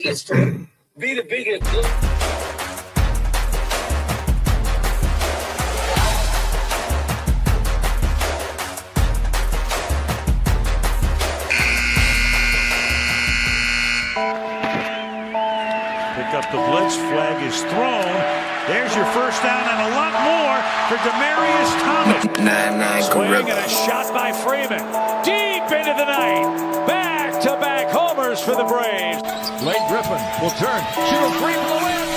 Be the biggest. Pick up the blitz. Flag is thrown. There's your first down and a lot more for Demaryius Thomas. 9-9 Swing gorilla. and a shot by Freeman. Deep into the night. Back-to-back homers for the Braves. Blake Griffin will turn. Shoot a free for the win.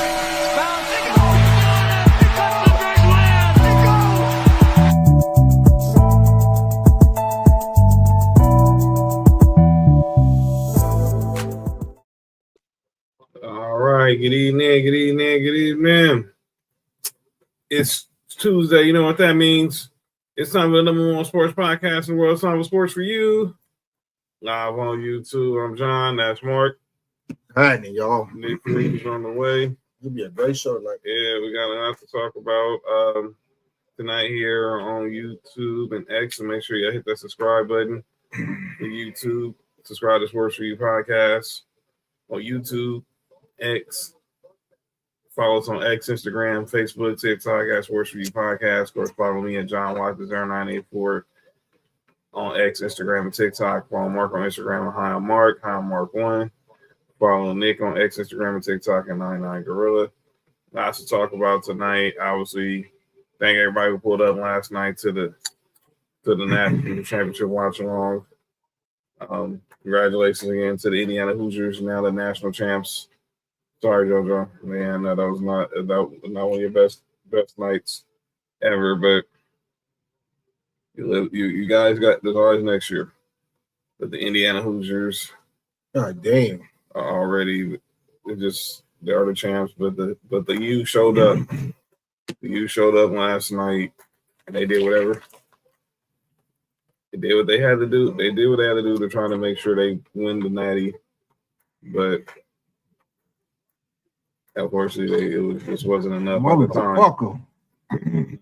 Bounce. They go. He cuts the big land. They go. All right. Good evening. It's Tuesday. You know what that means? It's time for the number one sports podcast in the world. It's time for Sports4U. Live on YouTube. I'm John. That's Mark. Hi, y'all. Nick is on the way. It'll be a great show. We got a lot to talk about tonight here on YouTube and X. So make sure you hit that subscribe button for YouTube. Subscribe to Sports4U podcast on YouTube, X. Follow us on X, Instagram, Facebook, TikTok at Sports4U podcast. Of course, follow me at John Watts 0984 on X, Instagram, and TikTok. Follow Mark on Instagram at Hi Mark 1. Follow Nick on X, Instagram, and TikTok at 99 Gorilla. Lots to talk about tonight. Obviously, thank everybody who pulled up last night to the Natty Championship watch along. Congratulations again to the Indiana Hoosiers, now the national champs. Sorry, JoJo, man, that was not one of your best nights ever, but you guys got there's always next year. But the Indiana Hoosiers, God damn, are already they are the champs. But the U showed up. The U showed up last night, and they did whatever. They did what they had to do. They did what they had to do to try to make sure they win the Natty, but unfortunately, it just wasn't enough at the time.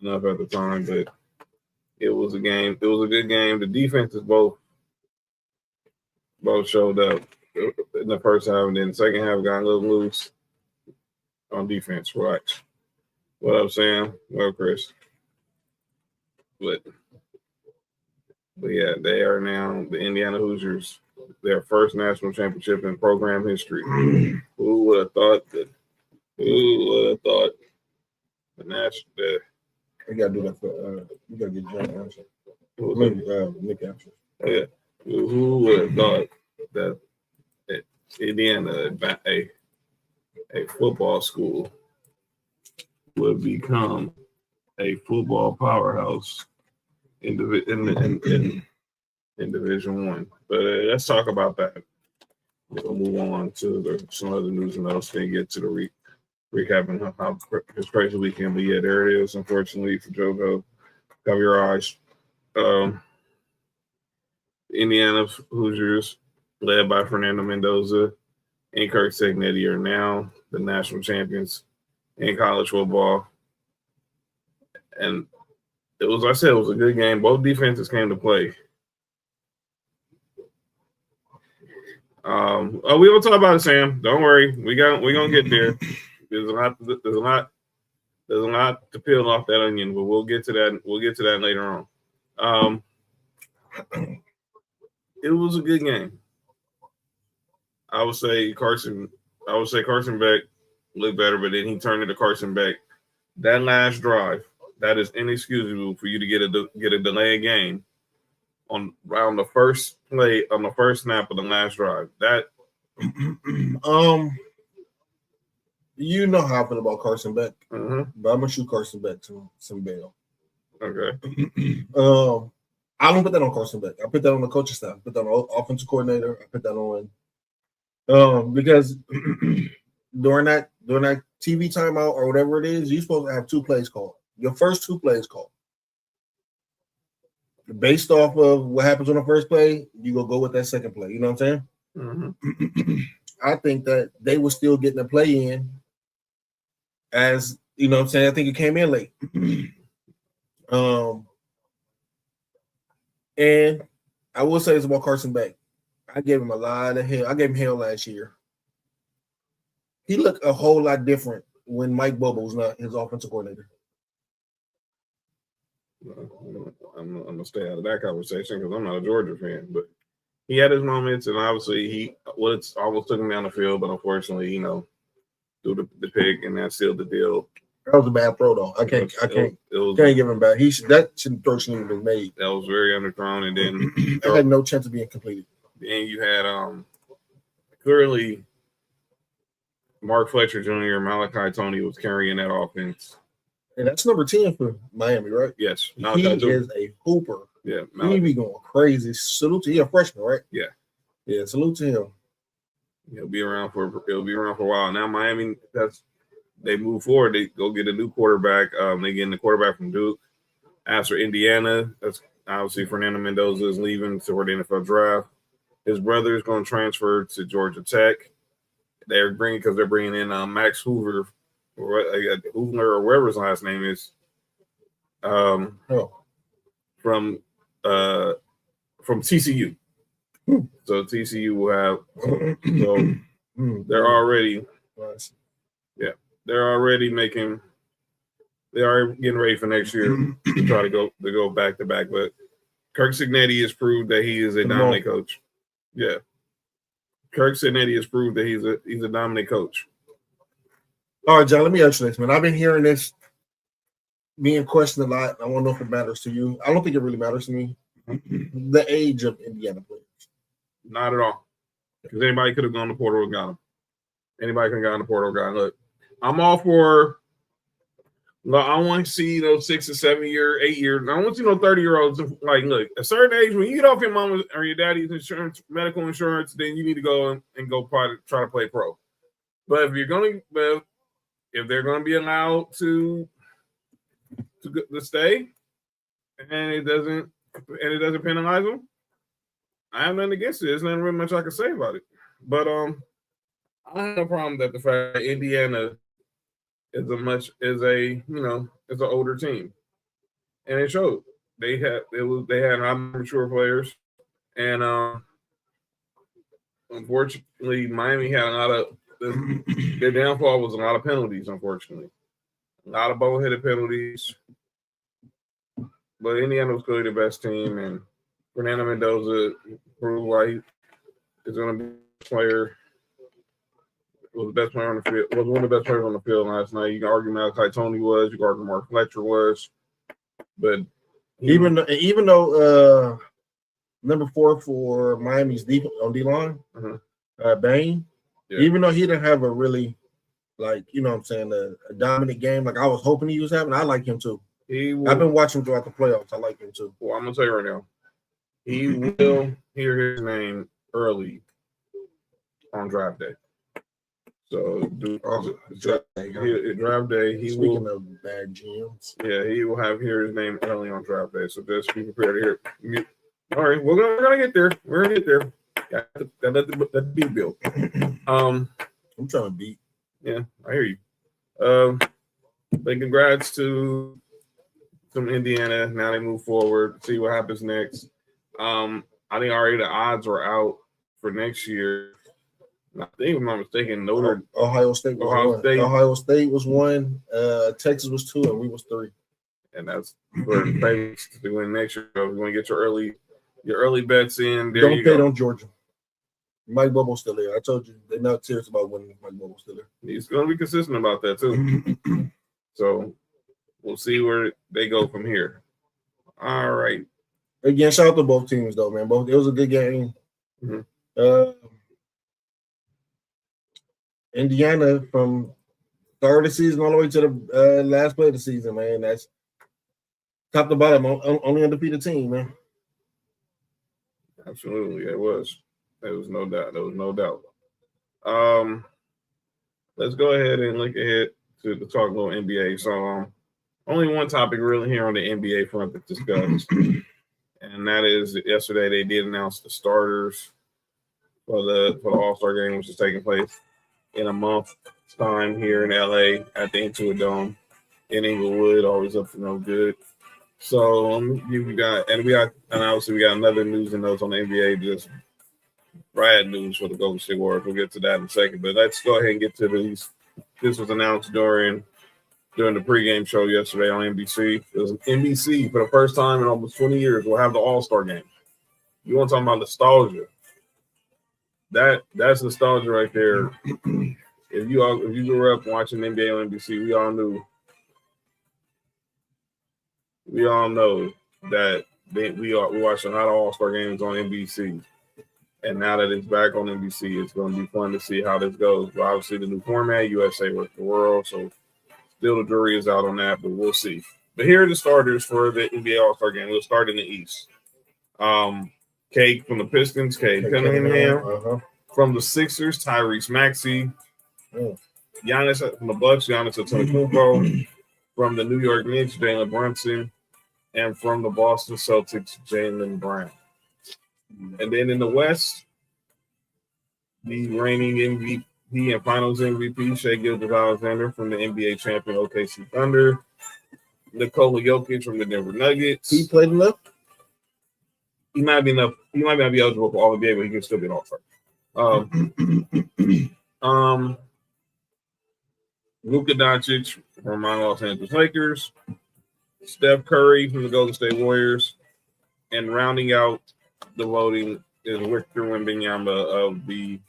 Enough at the time, but it was a game. It was a good game. The defenses both showed up in the first half, and then the second half got a little loose on defense. Relax. What up, Sam? Well, Chris. But yeah, they are now the Indiana Hoosiers. Their first national championship in program history. Who would have thought that? Who would have thought the national? We gotta do that for. We gotta get John answer. Maybe Nick answer. Oh, yeah. Who would have thought that Indiana, a football school, would become a football powerhouse in Division I? But let's talk about that. We'll move on to some other news and notes. Then get to the recapping how his crazy weekend. But yeah, there it is. Unfortunately for JoJo, cover your eyes. Indiana Hoosiers, led by Fernando Mendoza and Kirk Netty, are now the national champions in college football. And it was a good game. Both defenses came to play. We will talk about it, Sam. Don't worry. We're gonna get there. There's a lot to peel off that onion, but we'll get to that. We'll get to that later on. It was a good game. I would say Carson Beck looked better, but then he turned into Carson Beck. That last drive, that is inexcusable for you to get a delayed game on the first play, on the first snap of the last drive. That you know how I feel about Carson Beck, but I'm gonna shoot Carson Beck to some bail. Okay. I don't put that on Carson Beck. I put that on the coaching staff. I put that on offensive coordinator. I put that on because during that TV timeout or whatever it is, you're supposed to have 2 plays called. Your first 2 plays called. Based off of what happens on the first play, you go with that second play. You know what I'm saying? I think that they were still getting a play in as, you know what I'm saying? I think it came in late. And I will say this about Carson Beck. I gave him a lot of hell. I gave him hell last year. he looked a whole lot different when Mike Bobo was not his offensive coordinator. I'm gonna stay out of that conversation because I'm not a Georgia fan, but he had his moments, and obviously he almost took him down the field, but unfortunately, threw the pick, and that sealed the deal. That was a bad throw, though. I can't give him back. That throw shouldn't have been made. That was very underthrown, and then it had no chance of being completed. Then you had clearly Mark Fletcher Jr., Malachi Tony was carrying that offense. And that's number 10 for Miami, right? Yes. He is a hooper. Yeah. He be going crazy. Salute to him. He's a freshman, right? Yeah. Yeah, salute to him. He'll be around for a while. Now Miami, they move forward. They go get a new quarterback. They get the quarterback from Duke. As for Indiana, that's obviously Fernando Mendoza is leaving for the NFL draft. His brother is going to transfer to Georgia Tech. They're bringing in Max Hoover, or whatever his last name is, from TCU. So TCU will have. So they're already. Yeah, they're already making. They are getting ready for next year to try to go back to back. But Kirk Cignetti has proved that he is a dominant coach. Yeah, Kirk Cignetti has proved that he's a dominant coach. All right, John, let me ask you this, man. I've been hearing this being questioned a lot. I want to know if it matters to you. I don't think it really matters to me. The age of Indiana players. Not at all. Because anybody could have gone to portal and got him. Anybody could have gone to portal and got him. Look, I'm all for. I want to see those 6 or 7 year, 8 years. I want to see 30-year-olds. Like, look, at a certain age, when you get off your mama's or your daddy's insurance, medical insurance, then you need to go and go try to play pro. But if they're going to be allowed to stay, and it doesn't penalize them, I have nothing against it. There's nothing really much I can say about it. But I have no problem that the fact that Indiana is an older team, and it showed. They had mature players, and unfortunately, Miami had a lot of. Their downfall was a lot of penalties, unfortunately. A lot of bullheaded penalties. But Indiana was clearly the best team, and Fernando Mendoza proved why he is going to be a player. Was the best player on the field. Was one of the best players on the field last night. You can argue Malachi Tony was. You can argue Mark Fletcher was. But even though number 4 for Miami's deep on D line, Bain. Yeah. Even though he didn't have a really, a dominant game like I was hoping he was having, I like him too. I've been watching him throughout the playoffs. I like him too. Well, I'm going to tell you right now, he will hear his name early on draft day. So, draft day, Speaking of bad GMs. Yeah, he will hear his name early on draft day. So just be prepared to hear. All right, we're gonna get there. We're gonna get there. Let the beat build. I'm trying to beat. Yeah, I hear you. But congrats to Indiana. Now they move forward. See what happens next. I think already the odds are out for next year. I think, if I'm not mistaken, Ohio State was 1. Texas was 2, and we was 3. And that's for the favorites to win next year. If you want to get your early bets in, don't bet on Georgia. Mike Bobo's still there. I told you they're not serious about winning. Mike Bobo's still there. He's going to be consistent about that too. So we'll see where they go from here. All right. Again, shout out to both teams though, man. It was a good game. Indiana from start of the season all the way to the last play of the season, man. That's top to bottom, only undefeated team, man. Absolutely, it was. There was no doubt. Let's go ahead and look ahead to talk a little NBA. So, only one topic really here on the NBA front to discuss, and that is yesterday they did announce the starters for the All-Star game, which is taking place in a month's time here in LA at the Intuit Dome in Inglewood. Always up for no good. So we got another news and notes on the NBA. Just bad news for the Golden State Warriors. We'll get to that in a second. But let's go ahead and get to these. This was announced during the pregame show yesterday on NBC. It was NBC for the first time in almost 20 years. We'll have the All-Star game. You want to talk about nostalgia? That's nostalgia right there. If you grew up watching NBA on NBC, we all know that we watch a lot of All-Star games on NBC. And now that it's back on NBC, it's going to be fun to see how this goes. But obviously, the new format, USA versus the world. So still the jury is out on that, but we'll see. But here are the starters for the NBA All-Star game. We'll start in the East. Cade from the Pistons, Cade Cunningham. From the Sixers, Tyrese Maxey. Giannis from the Bucks, Giannis Antetokounmpo. From the New York Knicks, Jalen Brunson. And from the Boston Celtics, Jaylen Brown. And then in the West, the reigning MVP and Finals MVP, Shai Gilgeous-Alexander from the NBA champion OKC Thunder. Nikola Jokic from the Denver Nuggets. He played enough? He might be eligible for All-NBA, but he can still be an All-Star. Luka Doncic from my Los Angeles Lakers. Steph Curry from the Golden State Warriors. And rounding out the voting is Victor Wembanyama of the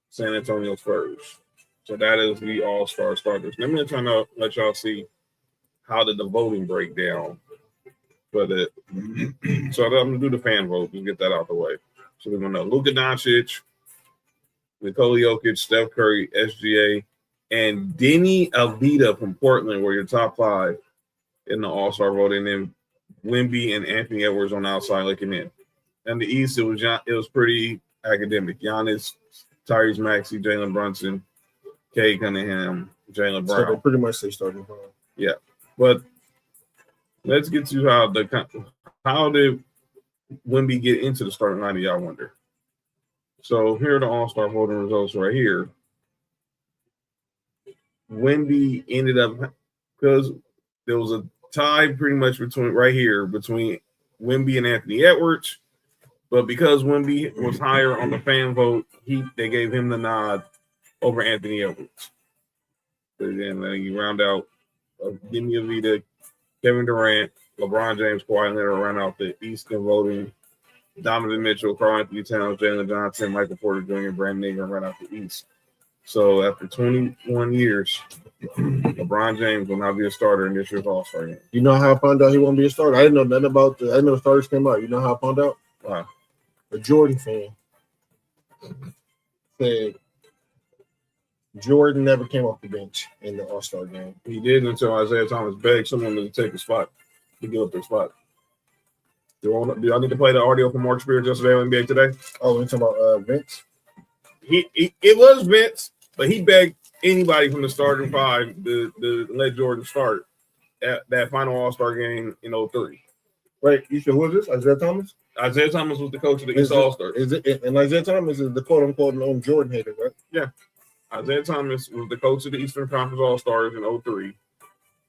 San Antonio Spurs. So that is the All-Star starters. Let me try to let y'all see how did the voting break down for that. So I'm going to do the fan vote and get that out the way. So we're going to know Luka Doncic, Nikola Jokic, Steph Curry, SGA, and Denny Avdija from Portland were your top 5 in the All-Star voting. And then Wemby and Anthony Edwards on the outside looking in. In the East, it was pretty academic. Giannis, Tyrese Maxey, Jalen Brunson, Cade Cunningham, Jaylen Brown. So they pretty much say starting 5. Yeah, but let's get to how did Wemby get into the starting line? Y'all wonder. So here are the All-Star voting results right here. Wemby ended up because there was a tie pretty much between Wemby and Anthony Edwards. But because Wemby was higher on the fan vote, they gave him the nod over Anthony Edwards. But then you round out Demi Avdija, Kevin Durant, LeBron James, Kawhi Leonard round out the Eastern voting. Donovan Mitchell, Karl Anthony Towns, Jalen Johnson, Michael Porter Jr., Brandon Ingram round out the East. So after 21 years, LeBron James will now be a starter in this year's All-Star game. You know how I found out he won't be a starter? I didn't know nothing about I didn't know the starters came out. You know how I found out? Wow. A Jordan fan said Jordan never came off the bench in the All-Star game. He did until Isaiah Thomas begged someone to take his spot, to give up their spot. Do I need to play the audio from Mark Spears yesterday on NBA Today? Oh, we're talking about Vince? It was Vince, but he begged anybody from the starting 5 to let Jordan start at that final All-Star game in 2003. Wait, you said who is this? Isaiah Thomas? Isaiah Thomas was the coach of the East All-Stars. And Isaiah Thomas is the quote-unquote known Jordan hater, right? Yeah. Isaiah Thomas was the coach of the Eastern Conference All-Stars in 2003.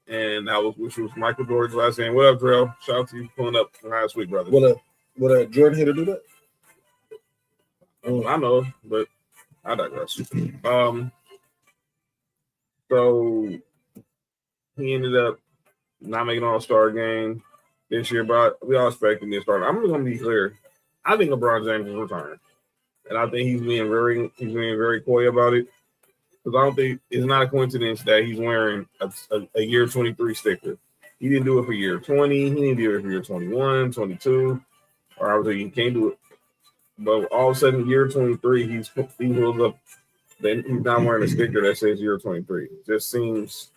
And which was Michael Jordan's last game. What up, Drell? Shout out to you pulling up last week, brother. Would a Jordan hater do that? I know, but I digress. So he ended up not making an All-Star game this year, but we all expecting him to start. I'm going to be clear. I think LeBron James is retiring, and I think he's being very coy about it. Because I don't think it's not a coincidence that he's wearing a year 23 sticker. He didn't do it for year 20. He didn't do it for year 21, 22, or I would say he can't do it. But all of a sudden, year 23, he holds up. Then he's not wearing a sticker that says year 23. It just seems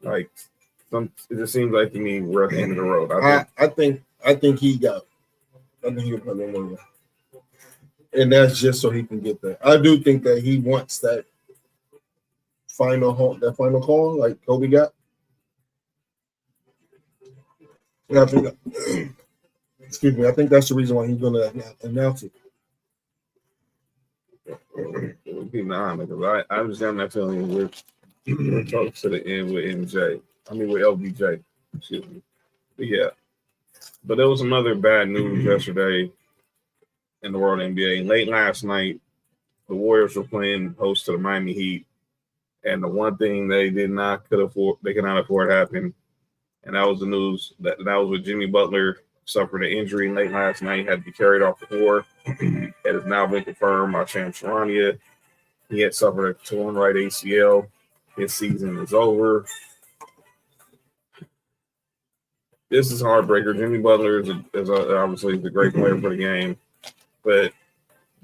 like to me we're at the end of the road. I think he got. I think he'll put one more, and that's just so he can get that. I do think that he wants that final call like Kobe got. And I think excuse me, I think that's the reason why he's gonna announce it. It would be nine because I was down that feeling we're talking to the end with MJ. I mean with LBJ. Excuse me. But yeah. But there was some other bad news yesterday. in the world NBA. Late last night, the Warriors were playing host to the Miami Heat, and the one thing they could not afford happened, and that was the news that was with Jimmy Butler suffered an injury late last night, had to be carried off the floor. It has now been confirmed by Shams Charania. He had suffered a torn right ACL. His season is over. This is heartbreaker. Jimmy Butler is obviously a great player for the game, but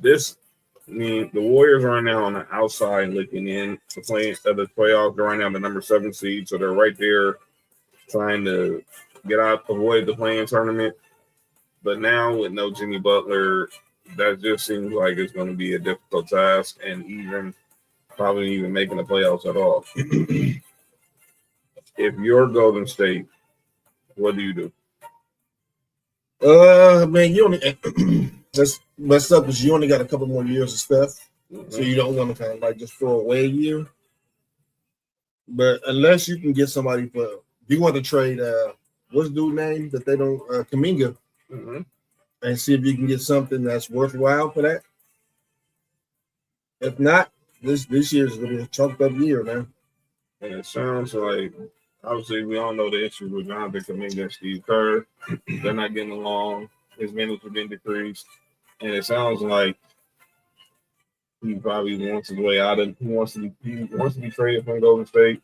the Warriors are now on the outside looking in to play the playoffs. They're right now the number 7 seed, so they're right there trying to avoid the play-in tournament. But now with no Jimmy Butler, that just seems like it's going to be a difficult task, and probably even making the playoffs at all. If you're Golden State, what do you do? Man, you only that's messed up because you only got a couple more years of stuff, so you don't want to kind of like just throw away a year. But unless you can get somebody if you want to trade, what's the dude's name that they don't, Kuminga, and see if you can get something that's worthwhile for that. If not, this year is going to be a chalked up year, man. And it sounds like, obviously, we all know the issues with Jonathan Kuminga and Steve Kerr. They're not getting along. His minutes have been decreased. And it sounds like he probably wants his way out of. He wants to be traded from Golden State,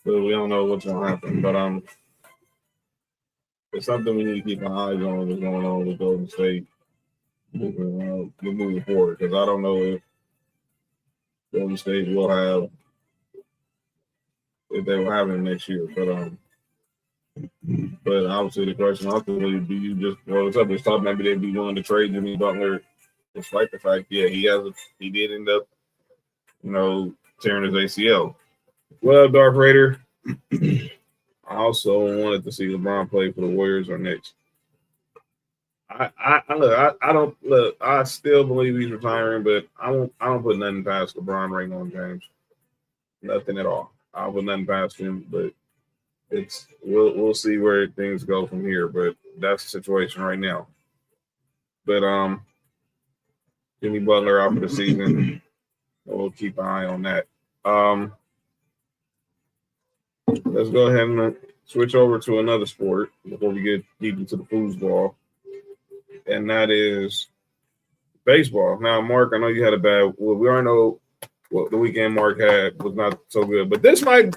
but we don't know what's going to happen. But it's something we need to keep our eyes on. What's going on with Golden State moving forward? Because I don't know if Golden State will have if they will have him next year. But obviously the question ultimately, do you just roll this up? It's thought maybe they'd be willing to trade Jimmy Butler, despite the fact, he did end up, tearing his ACL. Well, Darth Raider, I also wanted to see LeBron play for the Warriors or Knicks. I still believe he's retiring, but I don't put nothing past LeBron right on James. Nothing at all. I put nothing past him, but we'll see where things go from here. But that's the situation right now. But Jimmy Butler out for the season. We'll keep an eye on that. Let's go ahead and switch over to another sport before we get deep into the foosball, and that is baseball. Now, Mark, I know you had we already know what the weekend Mark had was not so good, but this might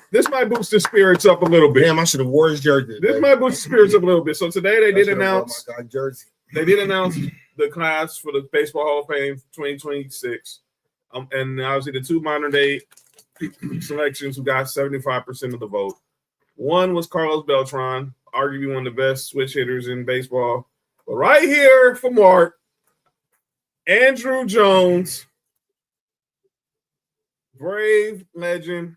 boost his spirits up a little bit. Damn, I should have wore his jersey. This might boost his spirits up a little bit. So today they did announce jersey. They did announce the class for the Baseball Hall of Fame 2026, and obviously the two modern day selections who got 75% of the vote. One was Carlos Beltran, arguably one of the best switch hitters in baseball. But right here for Mark, Andrew Jones, Brave legend,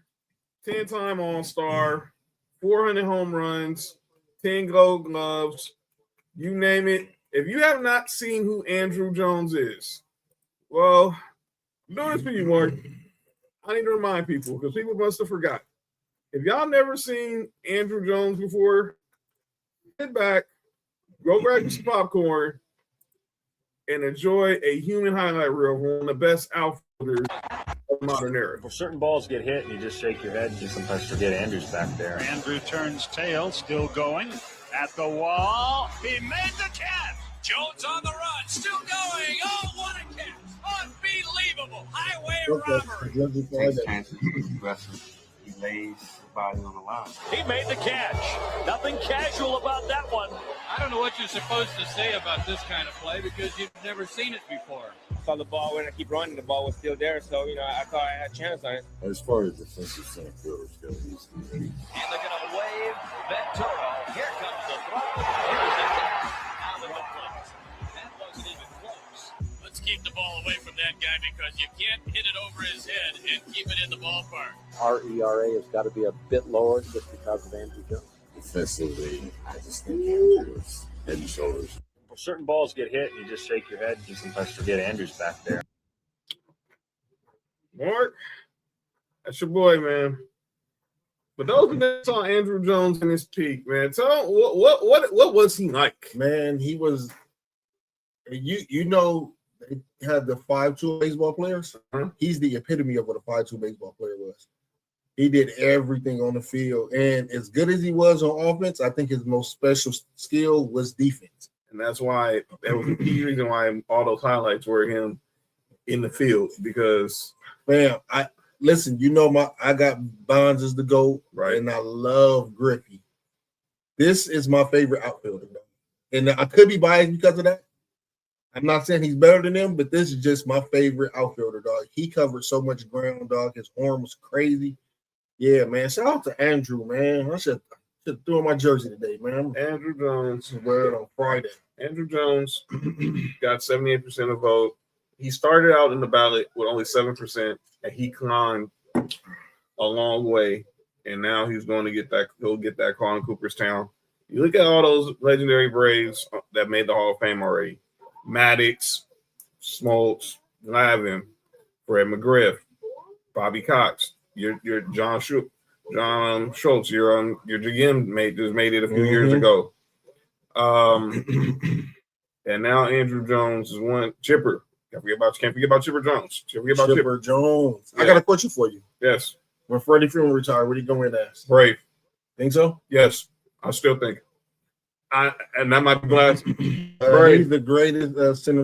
10-time All-Star, 400 home runs, 10 Gold Gloves, you name it. If you have not seen who Andrew Jones is, well, I'm doing this for you, Mark. I need to remind people because people must have forgot. If y'all never seen Andrew Jones before, sit back, go grab you some popcorn, and enjoy a human highlight reel of one of the best outfielders of the modern era. Well, certain balls get hit and you just shake your head and you sometimes forget Andrew's back there. Andrew turns tail, still going at the wall. He made the catch. Jones on the run, still going. Oh, what a catch. Unbelievable. Highway robbery. He lays the body on the line. He made the catch. Nothing casual about that one. I don't know what you're supposed to say about this kind of play because you've never seen it before. I saw the ball when I keep running, the ball was still there, so I thought I had a chance on it. As far as defensive center fielders go, he's And they're going to wave Ventura. Here comes the throw. Here's the catch. Out of the place. That wasn't even close. Let's keep the ball away from that guy because you can't hit it over his head and keep it in the ballpark. Our ERA has got to be a bit lower just because of Andrew Jones. defensively, I just think Andrew was head and shoulders. Well, certain balls get hit and you just shake your head and you sometimes forget Andrew's back there. Mark, that's your boy, man. But those who saw Andrew Jones in his peak, man, tell them what was he like? Man, he was. You know, they had the 5'2" baseball players. He's the epitome of what a 5'2" baseball player was. He did everything on the field, and as good as he was on offense, I think his most special skill was defense. And that's why that was the key reason why all those highlights were him in the field, because I got Bonds as the GOAT, right? And I love Griffey. This is my favorite outfielder, and I could be biased because of that. I'm not saying he's better than them, but this is just my favorite outfielder, dog. He covered so much ground, dog. His arm was crazy. Yeah, man. Shout out to Andrew, man. I should throw my jersey today, man. Andrew Jones wear it on Friday. Andrew Jones got 78% of vote. He started out in the ballot with only 7%, and he climbed a long way. And now he's going to get that. He'll get that call in Cooperstown. You look at all those legendary Braves that made the Hall of Fame already: Maddox, Smoltz, Glavine, Fred McGriff, Bobby Cox. Your John Schultz. Your GM just made it a few years ago. And now Andrew Jones is one. Chipper. Can't forget about Chipper Jones. Chipper Jones. Yeah. I got a question for you. Yes. When Freddie Freeman retired, what are you going to ask? Brave. Think so? Yes. I still think. And that might be glad. He's the greatest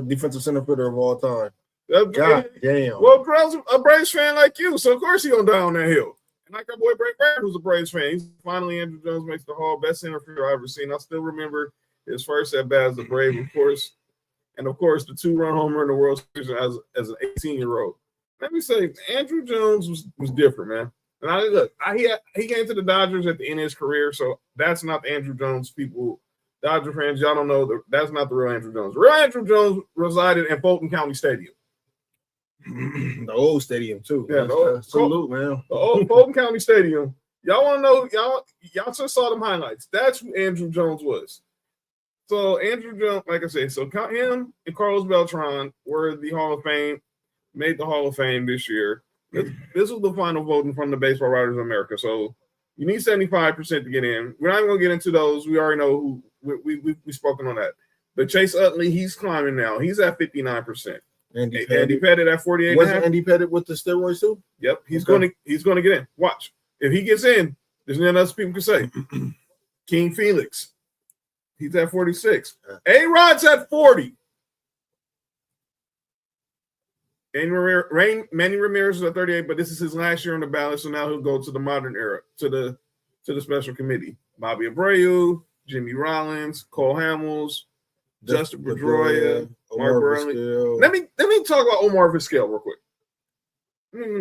defensive center fielder of all time. God damn. Well, Grell's a Braves fan like you, so of course he gonna die on that hill. And like our boy Brent Brad, who's a Braves fan, he's finally Andrew Jones makes the Hall, best center fielder I've ever seen. I still remember his first at bat as a Brave, of course, and of course the 2-run homer in the World Series as an 18-year-old. Let me say, Andrew Jones was different, man. And he came to the Dodgers at the end of his career, so that's not the Andrew Jones people. Dodger fans, y'all don't know that's not the real Andrew Jones. Real Andrew Jones resided in Fulton County Stadium. The old stadium too. Yeah, salute, man. The old Fulton County Stadium. Y'all want to know? Y'all just saw them highlights. That's who Andrew Jones was. So Andrew Jones, like I said, so him and Carlos Beltran were the Hall of Fame, made the Hall of Fame this year. This was the final voting from the Baseball Writers of America. So you need 75% to get in. We're not even gonna get into those. We already know who we've spoken on that. But Chase Utley, he's climbing now. He's at 59%. Andy Pettit at 48. Wasn't Andy Pettit with the steroids too? Yep, he's going to get in. Watch. If he gets in, there's nothing else people can say. King Felix, he's at 46. A-Rod's at 40. Manny Ramirez is at 38, but this is his last year on the ballot, so now he'll go to the modern era, to the special committee. Bobby Abreu, Jimmy Rollins, Cole Hamels, Justin Pedroia, Mark Burley. Let me talk about Omar Vizquel real quick. Let me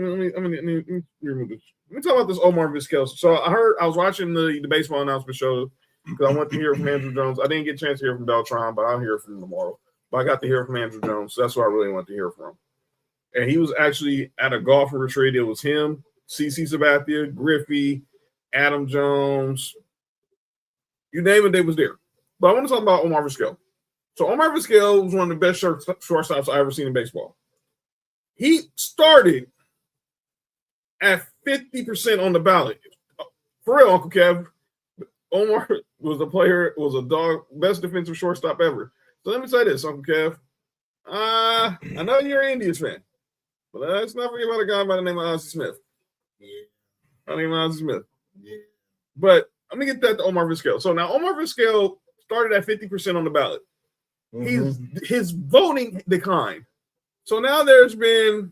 remove this. Let me talk about this Omar Vizquel. So I was watching the baseball announcement show because I went to hear from Andrew Jones. I didn't get a chance to hear from Beltran, but I'll hear from him tomorrow. But I got to hear from Andrew Jones. So that's what I really want to hear from. And he was actually at a golfer retreat. It was him, CC Sabathia, Griffey, Adam Jones. You name it, they was there. But I want to talk about Omar Vizquel. So Omar Vizquel was one of the best shortstops I've ever seen in baseball. He started at 50% on the ballot. For real, Uncle Kev. Omar was best defensive shortstop ever. So let me say this, Uncle Kev. I know you're an Indians fan, but let's not forget about a guy by the name of Ozzie Smith. But let me get that to Omar Vizquel. So now Omar Vizquel started at 50% on the ballot. His voting declined. So now there's been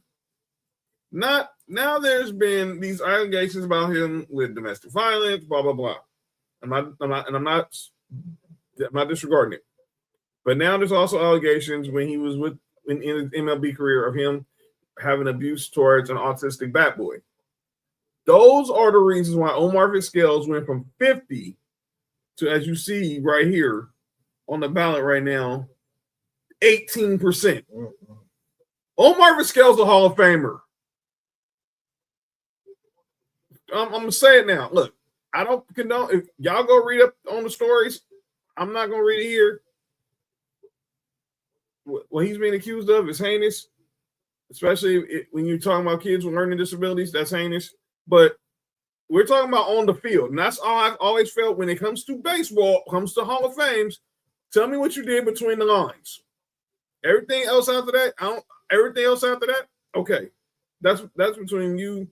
these allegations about him with domestic violence, blah blah blah. I'm not disregarding it. But now there's also allegations when he was in his MLB career of him having abuse towards an autistic bat boy. Those are the reasons why Omar Vizquel went from 50 to, as you see right here on the ballot right now, 18%. Omar Vizquel's a Hall of Famer. I'm gonna say it now. Look, I don't condone. If y'all go read up on the stories, I'm not gonna read it here. What he's being accused of is heinous, especially when you're talking about kids with learning disabilities. That's heinous. But we're talking about on the field, and that's all I've always felt when it comes to baseball, comes to Hall of Fames. Tell me what you did between the lines. Everything else after that, everything else after that, okay. That's between you.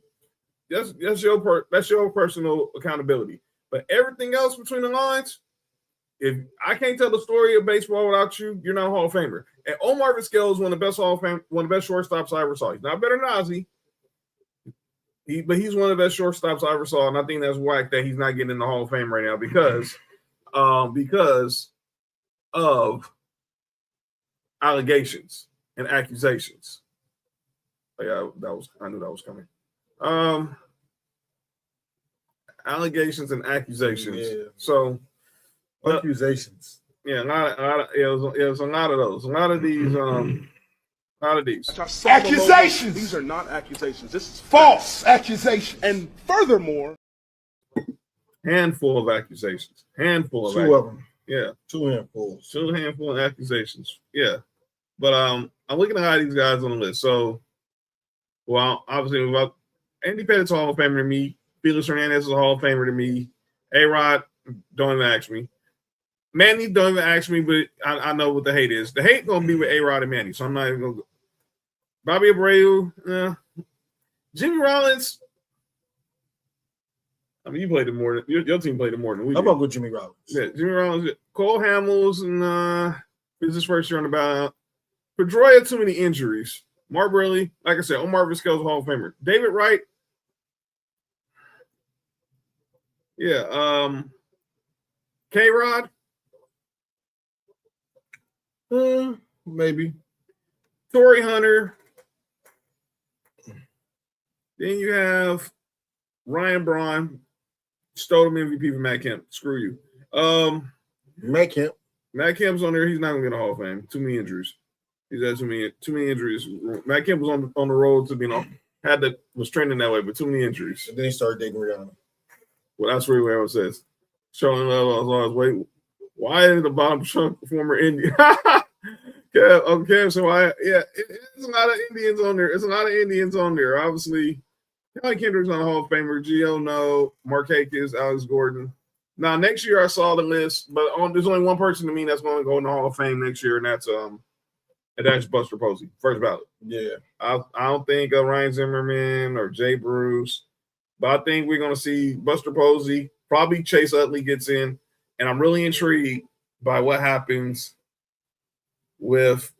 That's your personal accountability. But everything else between the lines, if I can't tell the story of baseball without you, you're not a Hall of Famer. And Omar Vizquel is one of the best one of the best shortstops I ever saw. He's not better than Ozzie. But he's one of the best shortstops I ever saw, and I think that's whack that he's not getting in the Hall of Fame right now because of allegations and accusations. Yeah, I knew that was coming. Allegations and accusations. Yeah. So accusations. Yeah, it was a lot of those. A lot of these. Accusations. These are not accusations. This is false accusations. And furthermore, handful of accusations. Handful of two of them. Yeah, two handfuls of accusations. Yeah, but I'm looking at all these guys on the list. So, well, obviously, Andy Pettit's a Hall of Famer to me. Felix Hernandez is a Hall of Famer to me. A-Rod, don't even ask me. Manny, don't even ask me, but I know what the hate is. The hate gonna be with A-Rod and Manny, so I'm not even gonna go. Bobby Abreu, Jimmy Rollins. I mean, you played it more than your team played it more than we did. How about with Jimmy Rollins? Yeah, Jimmy Rollins, Cole Hamels, and this is his first year on the ballot. Pedroia, too many injuries. Mark Burley, like I said, Omar Vizquel's a Hall of Famer. David Wright. Yeah, K-Rod. Maybe. Torrey Hunter. Then you have Ryan Braun. Stole him MVP for Matt Kemp. Screw you. Matt Kemp. Matt Kemp's on there. He's not gonna get a Hall of Fame. Too many injuries. He's had too many injuries. Matt Kemp was on the road to being was trending that way, but too many injuries. And then he started dating Rihanna. Well, that's really what it says. Showing love as always. Wait, why is the bottom chunk former Indian? Okay, so it's a lot of Indians on there. It's a lot of Indians on there. Obviously, Kelly Kendrick's not a Hall of Famer. Gio, no. Markakis, Alex Gordon. Now, next year I saw the list, but there's only one person to me that's going to go in the Hall of Fame next year, and that's Buster Posey, first ballot. Yeah, I don't think Ryan Zimmerman or Jay Bruce, but I think we're going to see Buster Posey. Probably Chase Utley gets in, and I'm really intrigued by what happens with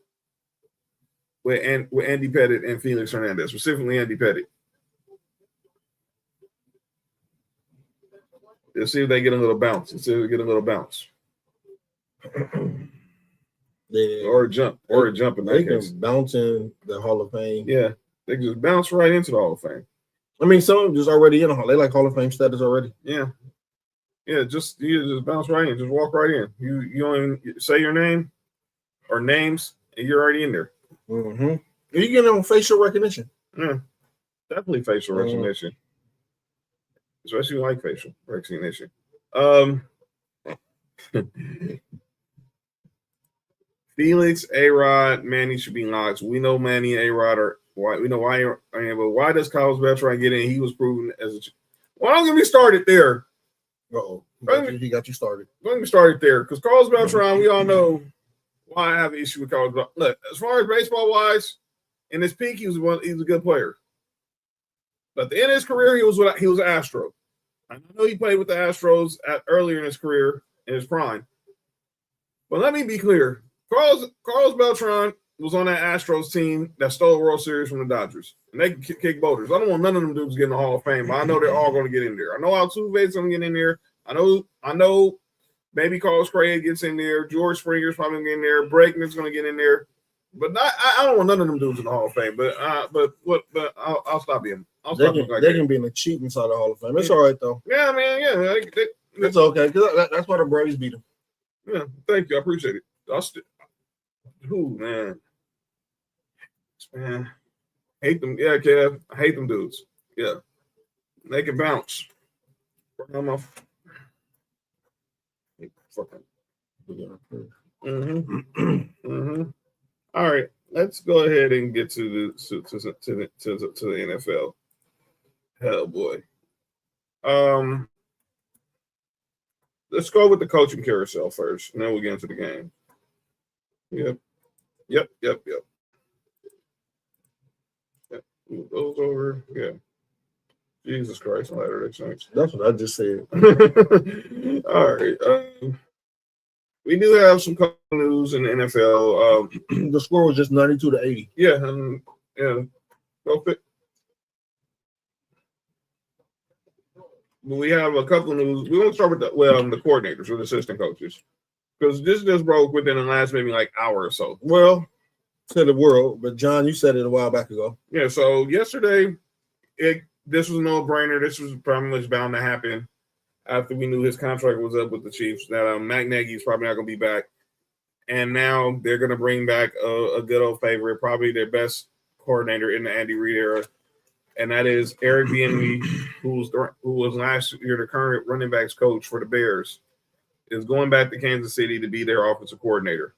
Andy Pettit and Felix Hernandez, specifically Andy Pettit. Let's see if they get a little bounce. Yeah. Or a jump in that case. Bounce in the Hall of Fame. Yeah, they can just bounce right into the Hall of Fame. I mean, some of them just already in the Hall. They like Hall of Fame status already. Yeah. Yeah, you just bounce right in. Just walk right in. You don't even say your name or names, and you're already in there. Mm-hmm. You get on facial recognition. Yeah, definitely facial recognition. Especially like facial recognition. Felix, A-Rod, Manny should be locks. We know Manny and A-Rod are why. We know why. But why does Carlos Beltran get in? He was proven as a. Well, don't get me started there. He got you started. Don't get me started there because Carlos Beltran. We all know why I have an issue with Carlos Beltran. Look, as far as baseball wise, in his peak, he was a good player. But at the end of his career, he was an Astro. I know he played with the Astros earlier in his career, in his prime. But let me be clear. Carlos Beltran was on that Astros team that stole the World Series from the Dodgers. And they can kick boulders. I don't want none of them dudes getting the Hall of Fame, but I know they're all going to get in there. I know Altuve's going to get in there. I know maybe Carlos Correa gets in there. George Springer's probably going to get in there. Bregman's going to get in there. But I don't want none of them dudes in the Hall of Fame. But I'll stop being. They can be in the cheating side of the Hall of Fame. It's all right though. Yeah, man. Yeah, it's okay. That's why the Braves beat them. Yeah, thank you. I appreciate it. Man, hate them. Yeah, Kev. I hate them dudes. Yeah, they can bounce. All right, let's go ahead and get to the NFL. Hell boy. Let's go with the coaching carousel first, and then we'll get into the game. Yep. Yep. Move those over. Yeah. Jesus Christ, Latter-day Saints. That's what I just said. All right. We do have some news in the NFL. The score was just 92-80. Yeah. Go fit. We have a couple of news. We want to start with the coordinators or the assistant coaches, because this just broke within the last maybe like hour or so. Well, to the world, but John, you said it a while back ago. Yeah. So yesterday, this was a no-brainer. This was pretty much bound to happen after we knew his contract was up with the Chiefs. That Matt Nagy is probably not going to be back, and now they're going to bring back a good old favorite, probably their best coordinator in the Andy Reid era, and that is Eric Bieniemy, who was last year the current running backs coach for the Bears, is going back to Kansas City to be their offensive coordinator.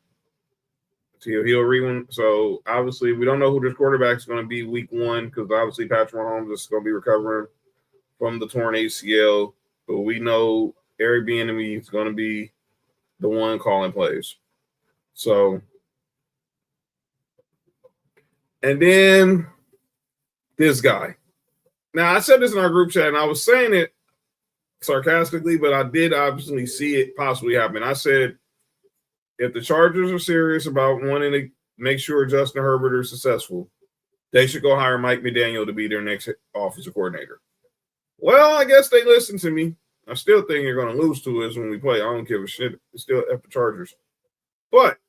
So obviously we don't know who this quarterback is going to be week 1, because obviously Patrick Mahomes is going to be recovering from the torn ACL, but we know Eric Bieniemy is going to be the one calling plays. So, and then this guy. Now I said this in our group chat, and I was saying it sarcastically, but I did obviously see it possibly happen. I said, if the Chargers are serious about wanting to make sure Justin Herbert is successful, they should go hire Mike McDaniel to be their next offensive coordinator. Well, I guess they listened to me. I still think you're going to lose to us when we play. I don't give a shit. It's still F the Chargers. But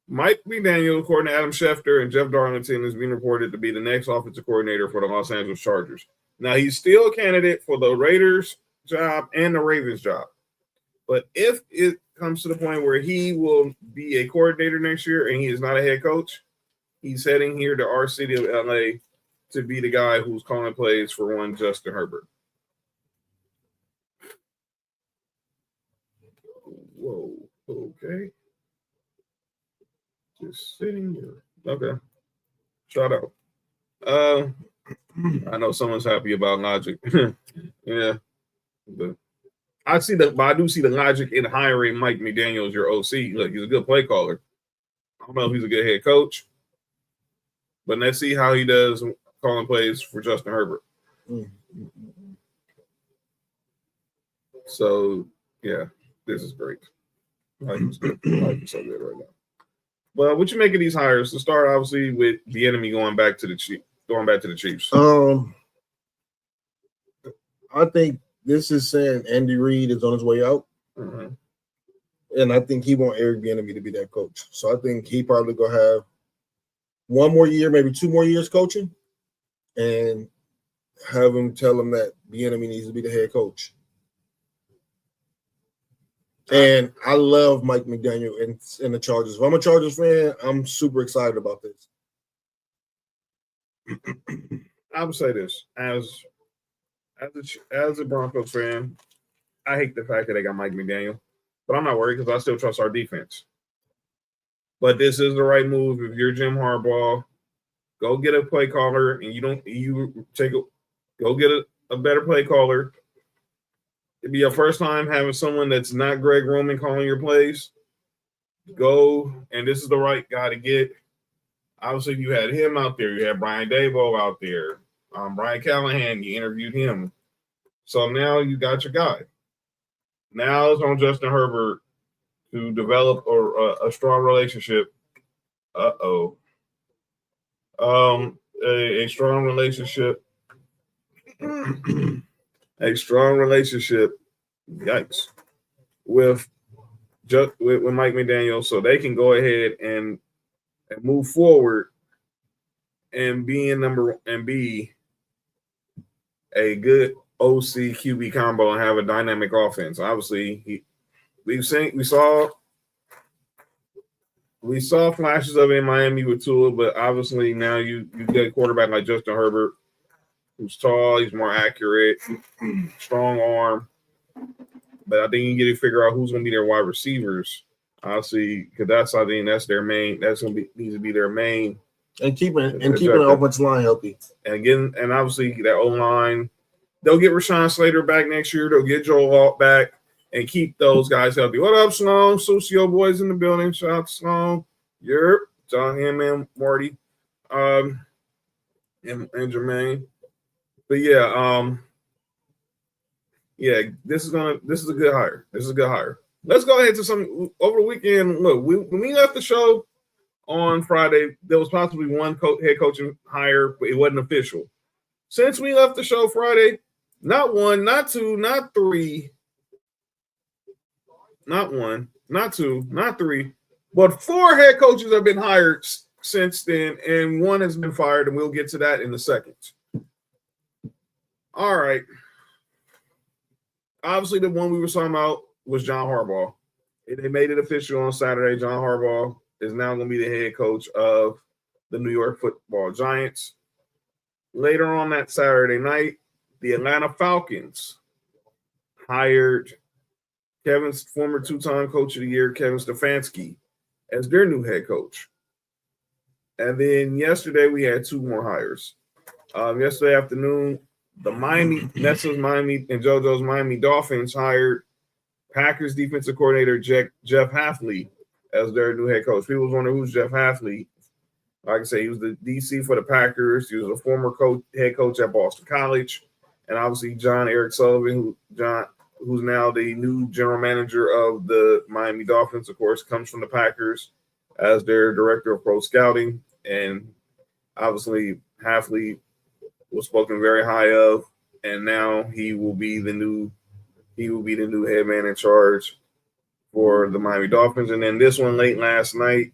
Mike McDaniel, according to Adam Schefter and Jeff Darlington, is being reported to be the next offensive coordinator for the Los Angeles Chargers. Now, he's still a candidate for the Raiders job and the Ravens job. But if it comes to the point where he will be a coordinator next year and he is not a head coach, he's heading here to our city of LA to be the guy who's calling plays for one Justin Herbert. Whoa, okay. Just sitting here. Okay. Shout out. I know someone's happy about logic. Yeah. But I do see the logic in hiring Mike McDaniel as your OC. Look, he's a good play caller. I don't know if he's a good head coach, but let's see how he does calling plays for Justin Herbert. So, yeah, this is great. Life is good. Life is so good right now. But what you make of these hires? To start, obviously, with the enemy going back to the Chiefs. I think this is saying Andy Reid is on his way out. Mm-hmm. And I think he wants Eric Bieniemy to be that coach. So I think he probably going to have one more year, maybe 2 more years coaching, and have him tell him that Bieniemy needs to be the head coach. And I love Mike McDaniel in the Chargers. If I'm a Chargers fan, I'm super excited about this. I would say this. As a Broncos fan, I hate the fact that they got Mike McDaniel, but I'm not worried because I still trust our defense. But this is the right move. If you're Jim Harbaugh, go get a play caller, and go get a better play caller. It'd be your first time having someone that's not Greg Roman calling your plays. Go, and this is the right guy to get. Obviously, you had him out there. You had Brian Daboll out there. Brian Callahan, you interviewed him. So now you got your guy. Now it's on Justin Herbert to develop a strong relationship. A strong relationship. A strong relationship. Yikes. With Mike McDaniel, so they can go ahead and move forward and be a good OC QB combo and have a dynamic offense. Obviously, we saw flashes of it in Miami with Tua, but obviously now you get a quarterback like Justin Herbert, who's tall, he's more accurate, strong arm. But I think you get to figure out who's going to be their wide receivers. Obviously, because I think that's their main. That's going to needs to be their main. And keeping the offensive line healthy. And obviously that O line, they'll get Rashawn Slater back next year. They'll get Joel Alt back, and keep those guys healthy. What up, Sloan? Socio boys in the building. Shout out to Sloan. Yerp. John Hammond, Marty, and Jermaine. But this is a good hire. This is a good hire. Let's go ahead to some over the weekend. Look, when we left the show on Friday, there was possibly one head coaching hire, but it wasn't official. Since we left the show Friday, not one, not two, not three, not one, not two, not three, but 4 head coaches have been hired since then, and 1 has been fired, and we'll get to that in a second. All right. Obviously, the one we were talking about was John Harbaugh. They made it official on Saturday. John Harbaugh is now going to be the head coach of the New York Football Giants. Later on that Saturday night, the Atlanta Falcons hired Kevin's former 2-time coach of the year, Kevin Stefanski, as their new head coach. And then yesterday, we had 2 more hires. Yesterday afternoon, the Nessa's Miami and JoJo's Miami Dolphins hired Packers defensive coordinator Jeff Hafley as their new head coach. People was wondering who's Jeff Hafley. Like I say, he was the DC for the Packers. He was a former head coach at Boston College. And obviously John Eric Sullivan, who's now the new general manager of the Miami Dolphins, of course, comes from the Packers as their director of pro scouting. And obviously Hafley was spoken very high of, and now he will be the new head man in charge for the Miami Dolphins. And then this one late last night,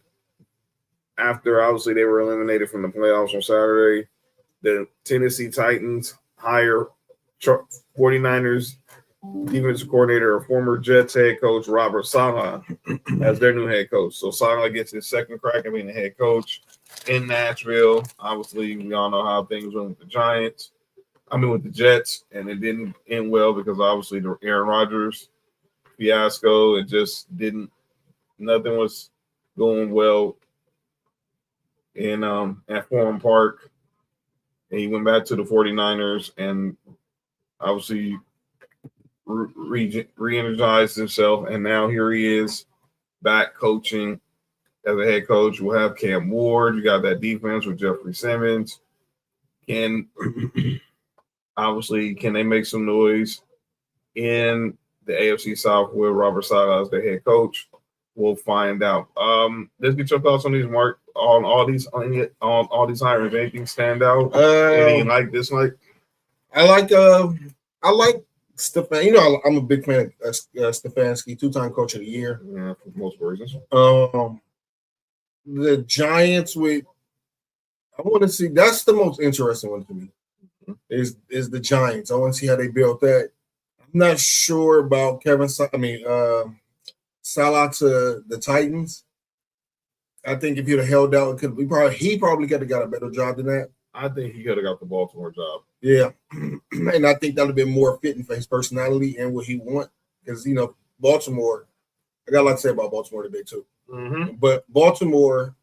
after obviously they were eliminated from the playoffs on Saturday, the Tennessee Titans hire 49ers defensive coordinator or former Jets head coach Robert Saleh as their new head coach. So Saleh gets his second crack at being the head coach in Nashville. Obviously, we all know how things went with the Jets, and it didn't end well because obviously the Aaron Rodgers fiasco, it just nothing was going well in at Forum Park. And he went back to the 49ers and obviously re-energized himself, and now here he is back coaching as a head coach. We'll have Cam Ward. You got that defense with Jeffrey Simmons. Can they make some noise in the AFC South with Robert Saleh as the head coach? We'll find out. Let's get your thoughts on these, Mark. On all these hirings. Anything stand out? Anything like dislike? I like Stefan. I'm a big fan of Stefanski, 2-time coach of the year. Yeah, for most reasons. The Giants I want to see. That's the most interesting one to me. Is the Giants. I want to see how they built that. I'm not sure about Salah to the Titans. I think if he'd have held out, he probably could have got a better job than that. I think he could have got the Baltimore job. Yeah, and I think that would have been more fitting for his personality and what he want. Because Baltimore, I got a lot to say about Baltimore today too. Mm-hmm. But Baltimore,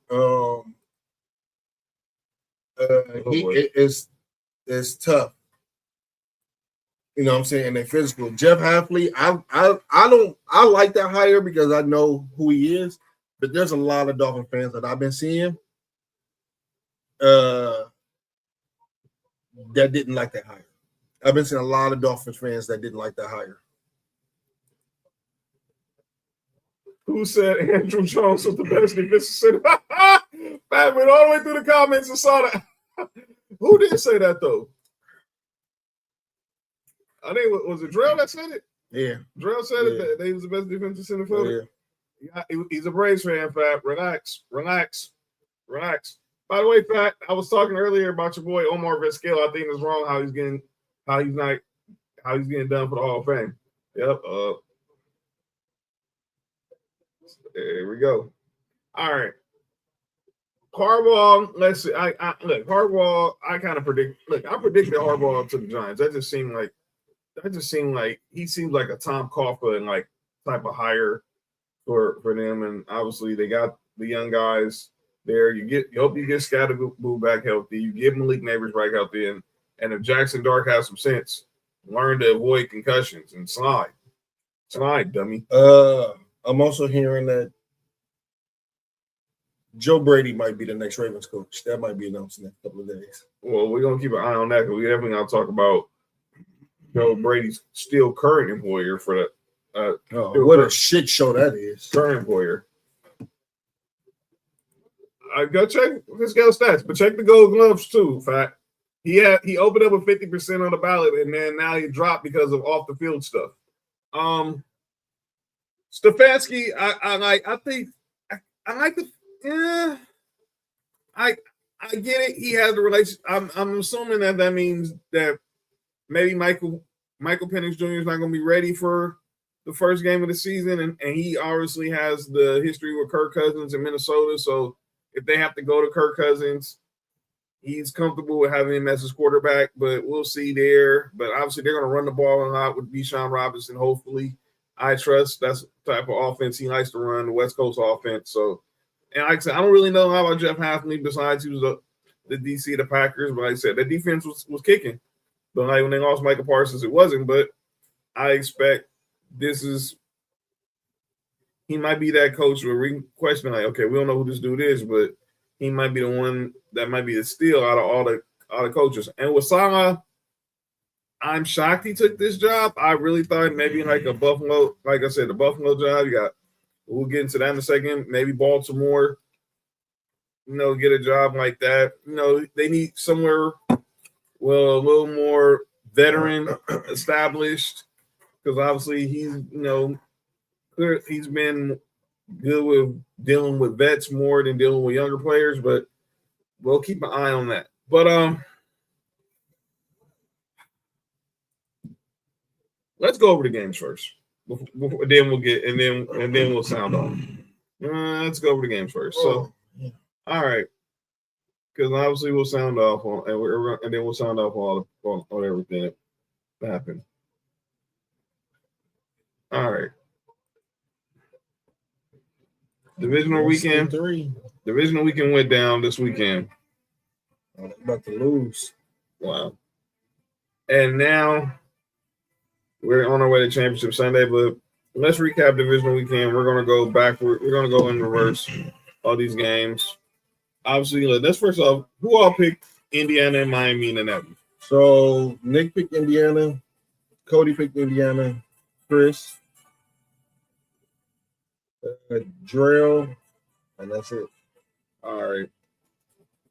is tough. You know what I'm saying? They're physical. Jeff Hafley, I like that hire because I know who he is. But there's a lot of Dolphin fans that I've been seeing that didn't like that hire. I've been seeing a lot of Dolphins fans that didn't like that hire. Who said Andrew Jones was the best defensive center? Pat went all the way through the comments and saw that. Who did say that, though? I think, was it Drell that said it? Yeah. Drell said it, that he was the best defensive center fielder. Yeah, he's a Braves fan, Pat. Relax. By the way, Pat, I was talking earlier about your boy Omar Vizquel. I think it's wrong how he's getting done for the Hall of Fame. Yep. There we go. All right. Harbaugh, let's see. Harbaugh, I kind of predict. I predicted Harbaugh to the Giants. That just seemed like he seems like a Tom Coughlin and type of hire for them. And obviously they got the young guys there. You hope you get Scatterboo back healthy. You get Malik Neighbors back healthy, and if Jackson Dark has some sense, learn to avoid concussions and slide. Tonight, dummy. I'm also hearing that Joe Brady might be the next Ravens coach. That might be announced in a couple of days. Well, we're gonna keep an eye on that because we definitely gonna talk about Joe Brady's still current employer for that. What a shit show that is. Current employer. I go check his guy's stats, but check the Gold Gloves too. Fact, he opened up with 50% on the ballot, and then now he dropped because of off the field stuff. Stefanski, I get it. He has a relation. I'm assuming that means that maybe Michael Penix Jr. is not going to be ready for the first game of the season, and he obviously has the history with Kirk Cousins in Minnesota. So if they have to go to Kirk Cousins, he's comfortable with having him as his quarterback. But we'll see there. But obviously they're going to run the ball a lot with Bijan Robinson. Hopefully, I trust that's the type of offense he likes to run, the West Coast offense. So. And like I said, I don't really know about Jeff Hafley besides he was the DC of the Packers. But like I said, that defense was kicking. But like when they lost Michael Parsons, it wasn't. But I expect he might be that coach where we question like, okay, we don't know who this dude is, but he might be the one that might be the steal out of all the coaches. And with Saleh, I'm shocked he took this job. I really thought maybe like a Buffalo, like I said, the Buffalo job. We'll get into that in a second. Maybe Baltimore, get a job like that. They need somewhere, a little more veteran established because obviously he's been good with dealing with vets more than dealing with younger players, but we'll keep an eye on that. But let's go over the games first. Then we'll sound off. Let's go over the games first. So, all right, because obviously we'll sound off on, and then we'll sound off on everything that happened. All right, divisional weekend. Divisional weekend went down this weekend. About to lose. Wow, and now. We're on our way to Championship Sunday, but let's recap divisional weekend. We're going to go backward. We're going to go in reverse all these games. Obviously, let's first off, who all picked Indiana and Miami in the Natty? So Nick picked Indiana, Cody picked Indiana, Chris, Drell, and that's it. All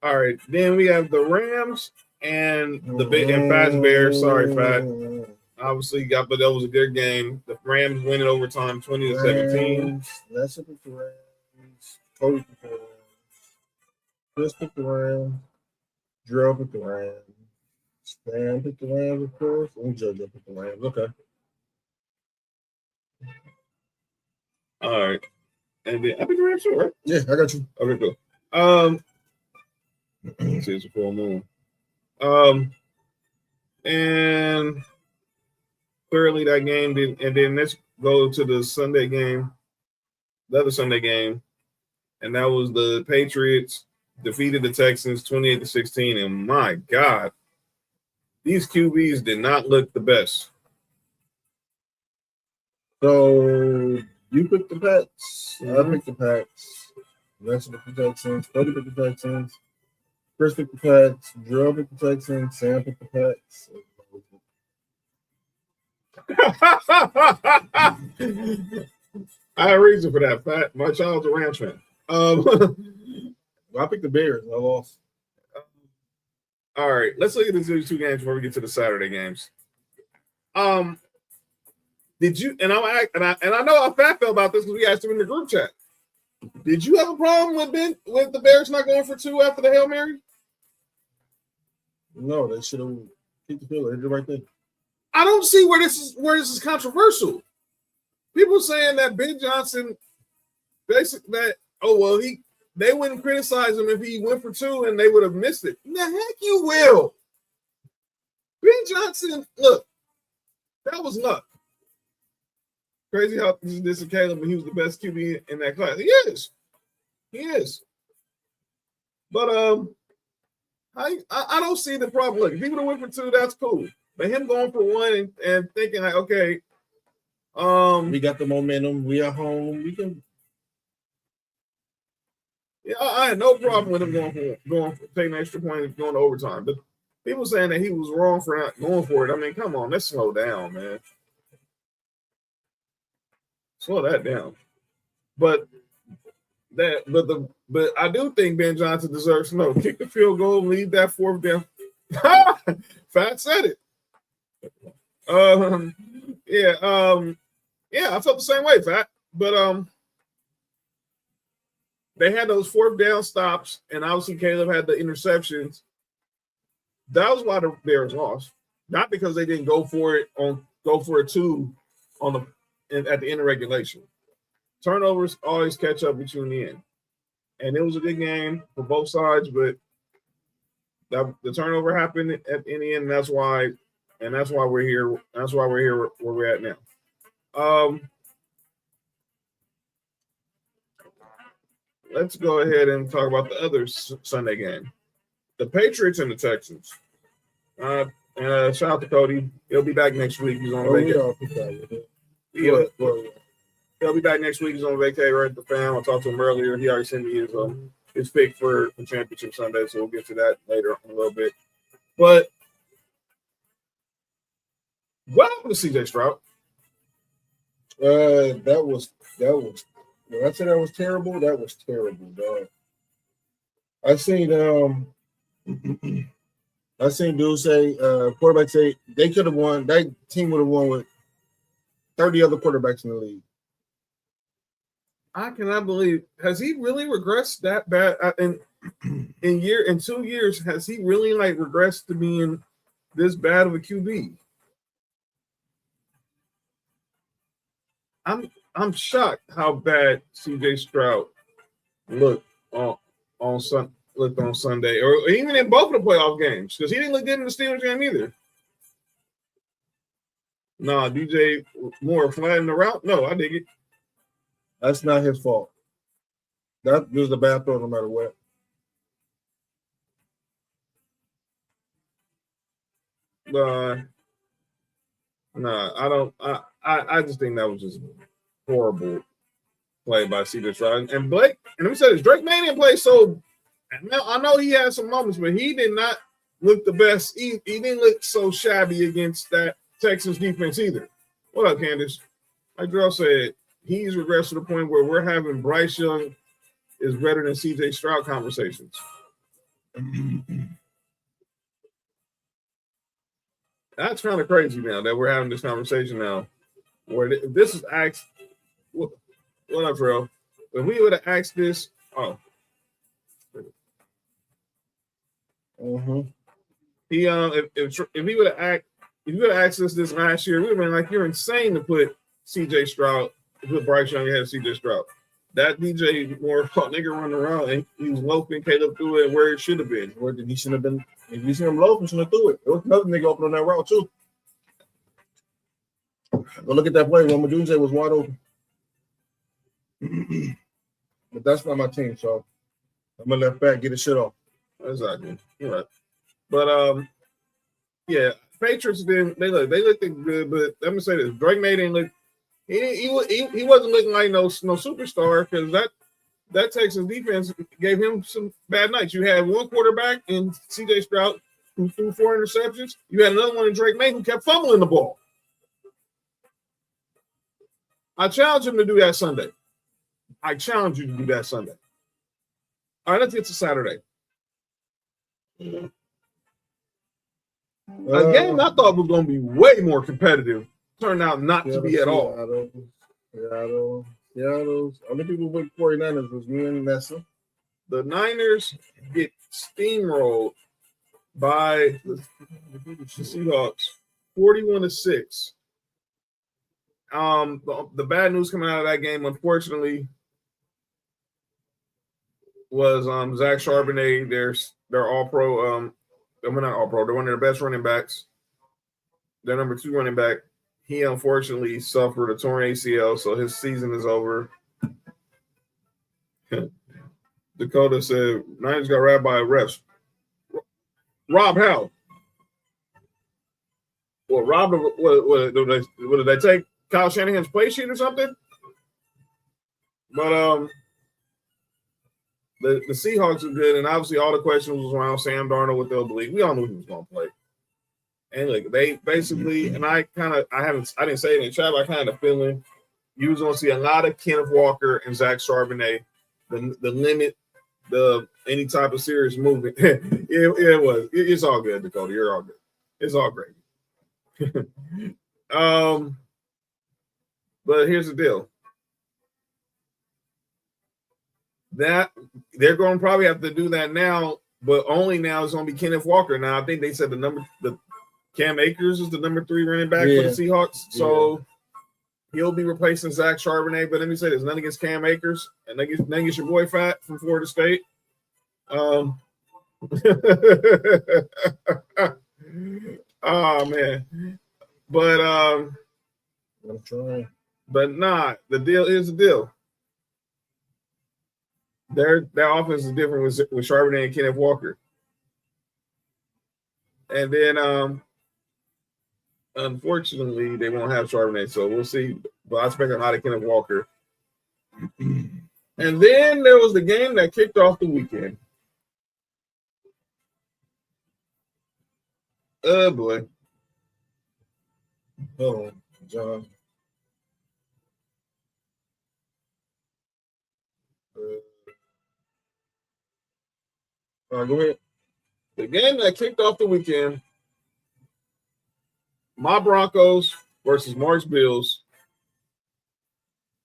right. Then we have the Rams and and Fats Bears. Sorry, Fat. Obviously, but that was a good game. The Rams win in overtime, 20-17. That's it. The Rams. Cody picked the Rams. Chris picked the Rams. Drell picked the Rams. Stan picked the Rams, of course. And JoJo picked the Rams. Okay. All right. And then I picked the Rams too, right? Yeah, I got you. Okay, cool. Let's see, it's a full moon. And clearly that game did, and then let's go to the Sunday game, the other Sunday game, and that was the Patriots defeated the Texans 28-16. And my God, these QBs did not look the best. So you picked the Pats. I picked the Pats. Nancy picked the Texans. Cody picked the Texans. Chris picked the Pats. Drill picked the Texans. Sam picked the Pats. I had a reason for that, Pat. My child's a Rams fan. I picked the Bears. I lost. All right, let's look at these two games before we get to the Saturday games. Did you? And I know how Fat felt about this because we asked him in the group chat. Did you have a problem with the Bears not going for two after the Hail Mary? No, they should have kicked the field. They did the right thing. I don't see where this is controversial. People saying that Ben Johnson, they wouldn't criticize him if he went for two and they would have missed it. The heck you will. Ben Johnson, look, that was luck. Crazy how this is Caleb, and he was the best QB in that class. He is. But I don't see the problem. Look, if he would have went for two, that's cool. But him going for one and thinking like, okay, We got the momentum. We are home. We can. Yeah, I had no problem with him going for taking an extra point and going to overtime. But people saying that he was wrong for not going for it. I mean, come on, let's slow down, man. Slow that down. But I do think Ben Johnson deserves to know. Kick the field goal, leave that fourth down. Fat said it. Yeah, I felt the same way, Fat. But they had those fourth down stops, and obviously Caleb had the interceptions. That was why the Bears lost, not because they didn't go for it two at the end of regulation. Turnovers always catch up with you in the end, and it was a good game for both sides. But the turnover happened in the end, and that's why we're here. That's why we're here where we're at now. Let's go ahead and talk about the other Sunday game, the Patriots and the Texans. Shout out to Cody. He'll be back next week. He's on vacation. He'll be back next week. He's on vacation right at the fam. I talked to him earlier. He already sent me his pick for the championship Sunday, so we'll get to that later in a little bit. But what happened to CJ Stroud? That was. When I said that was terrible, dog. I seen dudes say, quarterback say they could have won. That team would have won with 30 other quarterbacks in the league. I cannot believe. Has he really regressed that bad in 2 years? Has he really regressed to being this bad of a QB? I'm shocked how bad CJ Stroud looked on Sunday, or even in both of the playoff games, because he didn't look good in the Steelers game either. Nah, DJ Moore flattened the route. No, I dig it. That's not his fault. That was a bad throw no matter what. I don't. I just think that was just horrible play by CJ Stroud. And Blake, and let me say this, Drake May didn't play so. I know he had some moments, but he did not look the best. He didn't look so shabby against that Texans defense either. What up, Candace? Like Girl said, he's regressed to the point where we're having Bryce Young is better than CJ Stroud conversations. That's kind of crazy now that we're having this conversation now. Where this is asked, what up, bro? If we would have asked this, he if he would have asked us this last year, we would have been like, you're insane to put CJ Stroud, put Bryce Young ahead of CJ Stroud. That DJ Moore nigga running around and he was loafing Caleb through it where it should have been. Where he shouldn't have been. If you see him loafing, shouldn't have threw it. There was another nigga open on that route too. Go look at that play. Roma Dunze was wide open. But that's not my team, so I'm gonna let Fat get his shit off. Exactly. You're right. But yeah, Patriots didn't. They looked good, but let me say this: Drake May didn't look. He wasn't looking like no superstar, because that Texans defense gave him some bad nights. You had one quarterback in CJ Stroud who threw 4 interceptions. You had another one in Drake May who kept fumbling the ball. I challenge him to do that Sunday. I challenge you to do that Sunday. All right, let's get to Saturday. A game I thought was going to be way more competitive turned out not to be at all. Seattle's only people with 49ers was me and Nessa. The Niners get steamrolled by the Seahawks, 41-6. The bad news coming out of that game, unfortunately, was Zach Charbonnet. They're all pro. They're not all pro. They're one of their best running backs. Their number 2 running back. He unfortunately suffered a torn ACL, so his season is over. Dakota said Niners got wrapped by a ref. Rob how? Well, Rob, what did they take? Kyle Shanahan's play sheet or something. But the Seahawks are good, and obviously all the questions was around Sam Darnold with the oblique. We all knew he was going to play. And look, they basically, and I didn't say it in the chat, but I kind of feeling you was going to see a lot of Kenneth Walker and Zach Charbonnet, the limit any type of serious movement. it was. It's all good, Dakota. You're all good. It's all great. But here's the deal. That they're going to probably have to do that now, but only now it's going to be Kenneth Walker. Now I think they said the Cam Akers is the number 3 running back for the Seahawks, so he'll be replacing Zach Charbonnet. But let me say this: nothing against Cam Akers, and nothing against your boy Fat from Florida State. Oh man, but I'm trying. But nah, the deal is the deal. Their offense is different with Charbonnet and Kenneth Walker. And then unfortunately they won't have Charbonnet, so we'll see. But I expect a lot of Kenneth Walker. And then there was the game that kicked off the weekend. Oh boy. Oh, John. All right, go ahead. The game that kicked off the weekend, my Broncos versus Mark's Bills.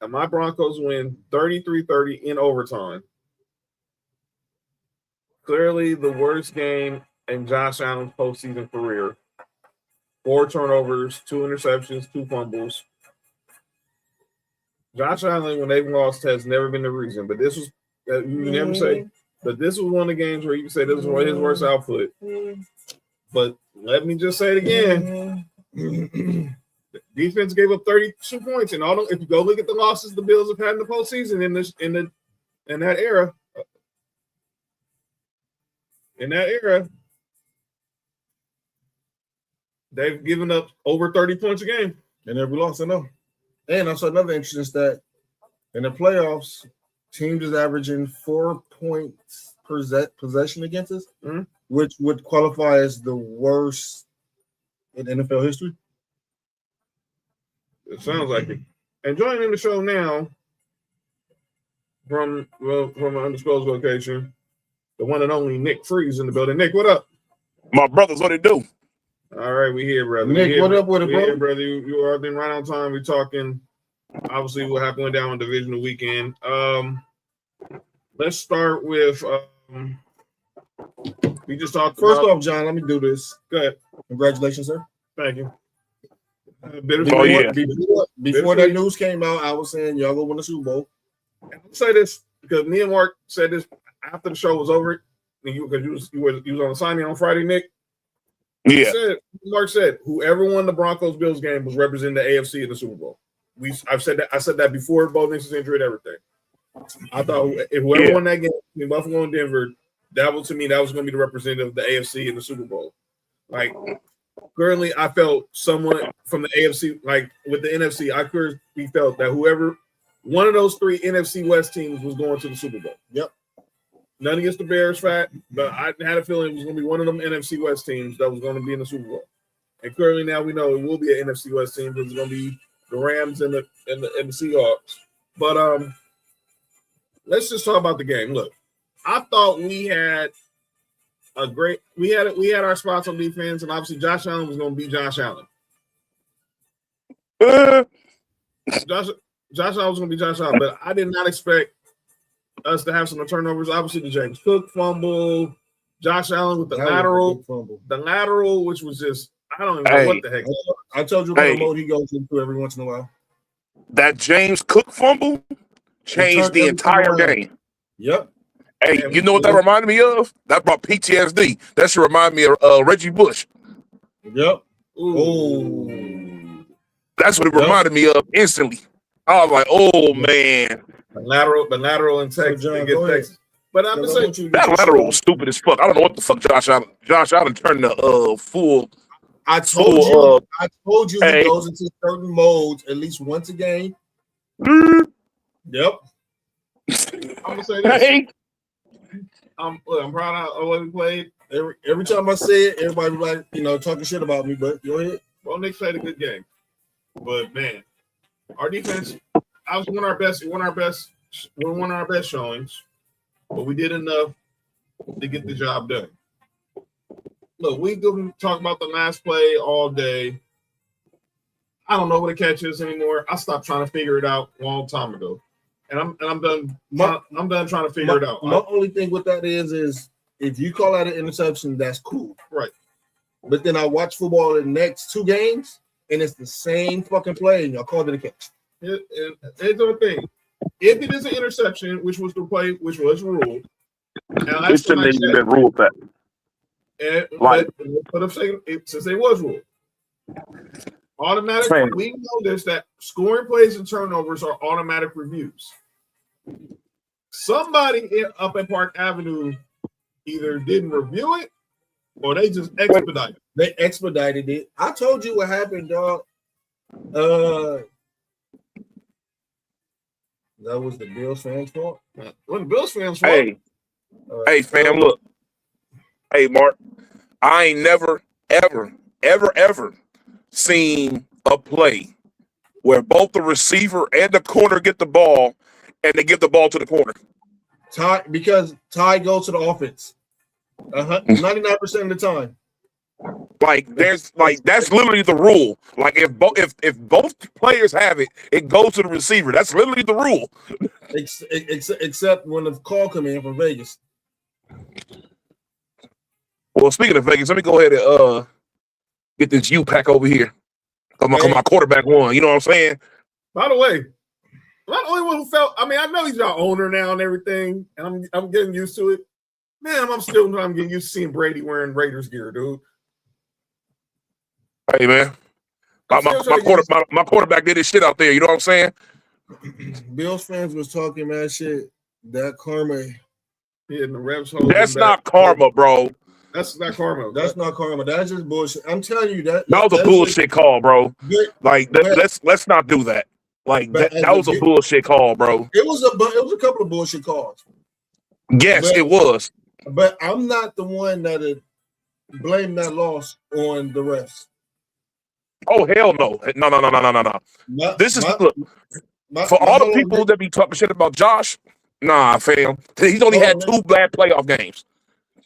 And my Broncos win 33-30 in overtime. Clearly the worst game in Josh Allen's postseason career. 4 turnovers, 2 interceptions, 2 fumbles. Josh Allen, when they've lost, has never been the reason. But this was, you can never say, but this was one of the games where you can say this was his worst output. But let me just say it again. The defense gave up 32 points, and if you go look at the losses the Bills have had in the postseason in that era, they've given up over 30 points a game. And every loss, I know. And also another interesting stat, in the playoffs, teams is averaging 4 points per possession against us, which would qualify as the worst in NFL history. It sounds like it. And joining the show now from an undisclosed location, the one and only Nick Freeze in the building. Nick, what up? My brothers, what it do? All right, we here, brother. Nick, what up with it, bro? Brother, you are been right on time. We're talking, obviously, what happened down on divisional weekend. Let's start with we just talked. First off, John, let me do this. Go ahead. Congratulations, sir. Thank you. Before that news came out, I was saying y'all go win the Super Bowl. I'll say this because me and Mark said this after the show was over. Because you was on the signing on Friday, Nick. Yeah. Mark said whoever won the Broncos Bills game was representing the AFC in the Super Bowl. I've said that. I said that before Bo Nixon's injury and everything. I thought if whoever won that game in Buffalo and Denver, that was going to be the representative of the AFC in the Super Bowl. Like currently, I felt someone from the AFC, like with the NFC, I currently felt that whoever one of those 3 NFC West teams was going to the Super Bowl. Yep. None against the Bears, Fat, but I had a feeling it was going to be one of them NFC West teams that was going to be in the Super Bowl. And currently now we know it will be an NFC West team because it's going to be the Rams and the Seahawks. But let's just talk about the game. Look, I thought we had our spots on defense, and obviously Josh Allen was going to be Josh Allen. Josh Allen was going to be Josh Allen, but I did not expect us to have some turnovers. Obviously, the James Cook fumble, Josh Allen with the lateral, which was just I don't even know what the heck. I told you about the mode he goes into every once in a while. That James Cook fumble changed the entire game. Yep. Hey, you know what that reminded me of? That brought PTSD. That should remind me of Reggie Bush. Yep. Ooh. That's what it reminded me of instantly. I was like, oh man. The lateral in Texas. But I'm just saying that lateral was stupid as fuck. I don't know what the fuck Josh Allen turned to full I told you he hey. goes into certain modes at least once a game. Yep. I'm gonna say this. Hey. I'm proud of what we played. Every time I say it, everybody like talking shit about me. But go ahead. Well, Nick played a good game, but man, our defense. I was one of our best. One of our best showings, but we did enough to get the job done. Look, we can talk about the last play all day. I don't know what a catch is anymore. I stopped trying to figure it out a long time ago, and I'm done. I'm done trying to figure it out. My only thing with that is if you call out an interception, that's cool, right? But then I watch football in the next 2 games, and it's the same fucking play, and y'all called it a catch. It's the thing. If it is an interception, which was the play, which was ruled, it shouldn't have even been ruled that. But since they was ruled, automatic. We know this that scoring plays and turnovers are automatic reviews. Somebody up at Park Avenue either didn't review it or they just expedited. They expedited it. I told you what happened, dog. That was the Bills fans' fault. When the Bills fans' fault. Hey, fam, look. Hey, Mark. I ain't never, ever seen a play where both the receiver and the corner get the ball and they give the ball to the corner. Because Ty goes to the offense. 99% of the time. That's literally the rule. Like if both players have it, it goes to the receiver. That's literally the rule. Except when the call come in from Vegas. Well, speaking of Vegas, let me go ahead and get this U pack over here. My quarterback won. You know what I'm saying? By the way, I'm not the only one who felt. I mean, I know he's our owner now and everything, and I'm getting used to it. Man, I'm still trying to get used to seeing Brady wearing Raiders gear, dude. Hey, man. My quarterback did his shit out there. You know what I'm saying? Bills fans was talking that shit. That karma. Yeah, the refs. That's not karma, bro. That's not karma. That's not karma. That's just bullshit. I'm telling you that. That was a bullshit call, bro. Let's not do that. That was a bullshit call, bro. It was a couple of bullshit calls. Yes, it was. But I'm not the one that blame that loss on the refs. Oh, hell no. No. This is look, for all the people that be talking shit about Josh, nah, fam. He's only had 2 bad playoff games.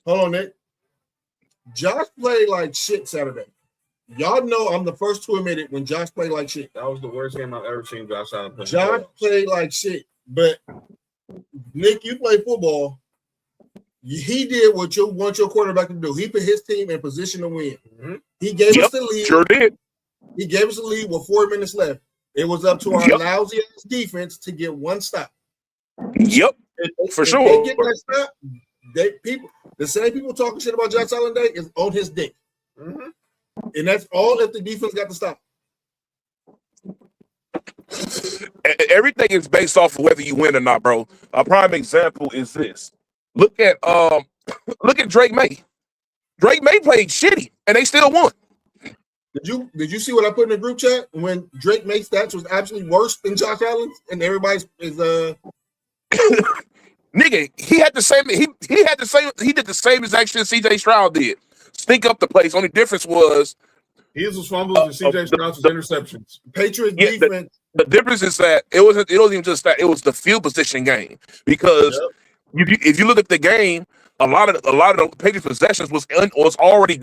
Hold on, Nick. Josh played like shit Saturday. Y'all know I'm the first to admit it when Josh played like shit. That was the worst game I've ever seen Josh Allen play. Josh played like shit. But Nick, you play football. He did what you want your quarterback to do. He put his team in position to win. Mm-hmm. He gave us the lead. Sure did. He gave us the lead with 4 minutes left. It was up to our lousy ass defense to get 1 stop. Yep, for sure. They get that stop, the same people talking shit about Josh Allen Day is on his dick. Mm-hmm. And that's all if the defense got to stop. Everything is based off of whether you win or not, bro. A prime example is this. Look at Drake May. Drake May played shitty, and they still won. Did you see what I put in the group chat when Drake May's stats was absolutely worse than Josh Allen's, and everybody's is nigga, he did the same exact shit CJ Stroud did. Stink up the place. Only difference was his fumbles and CJ Stroud's interceptions. Patriots defense. The difference is that it wasn't even just that, it was the field position game. Because if you look at the game, a lot of the Patriots possessions was already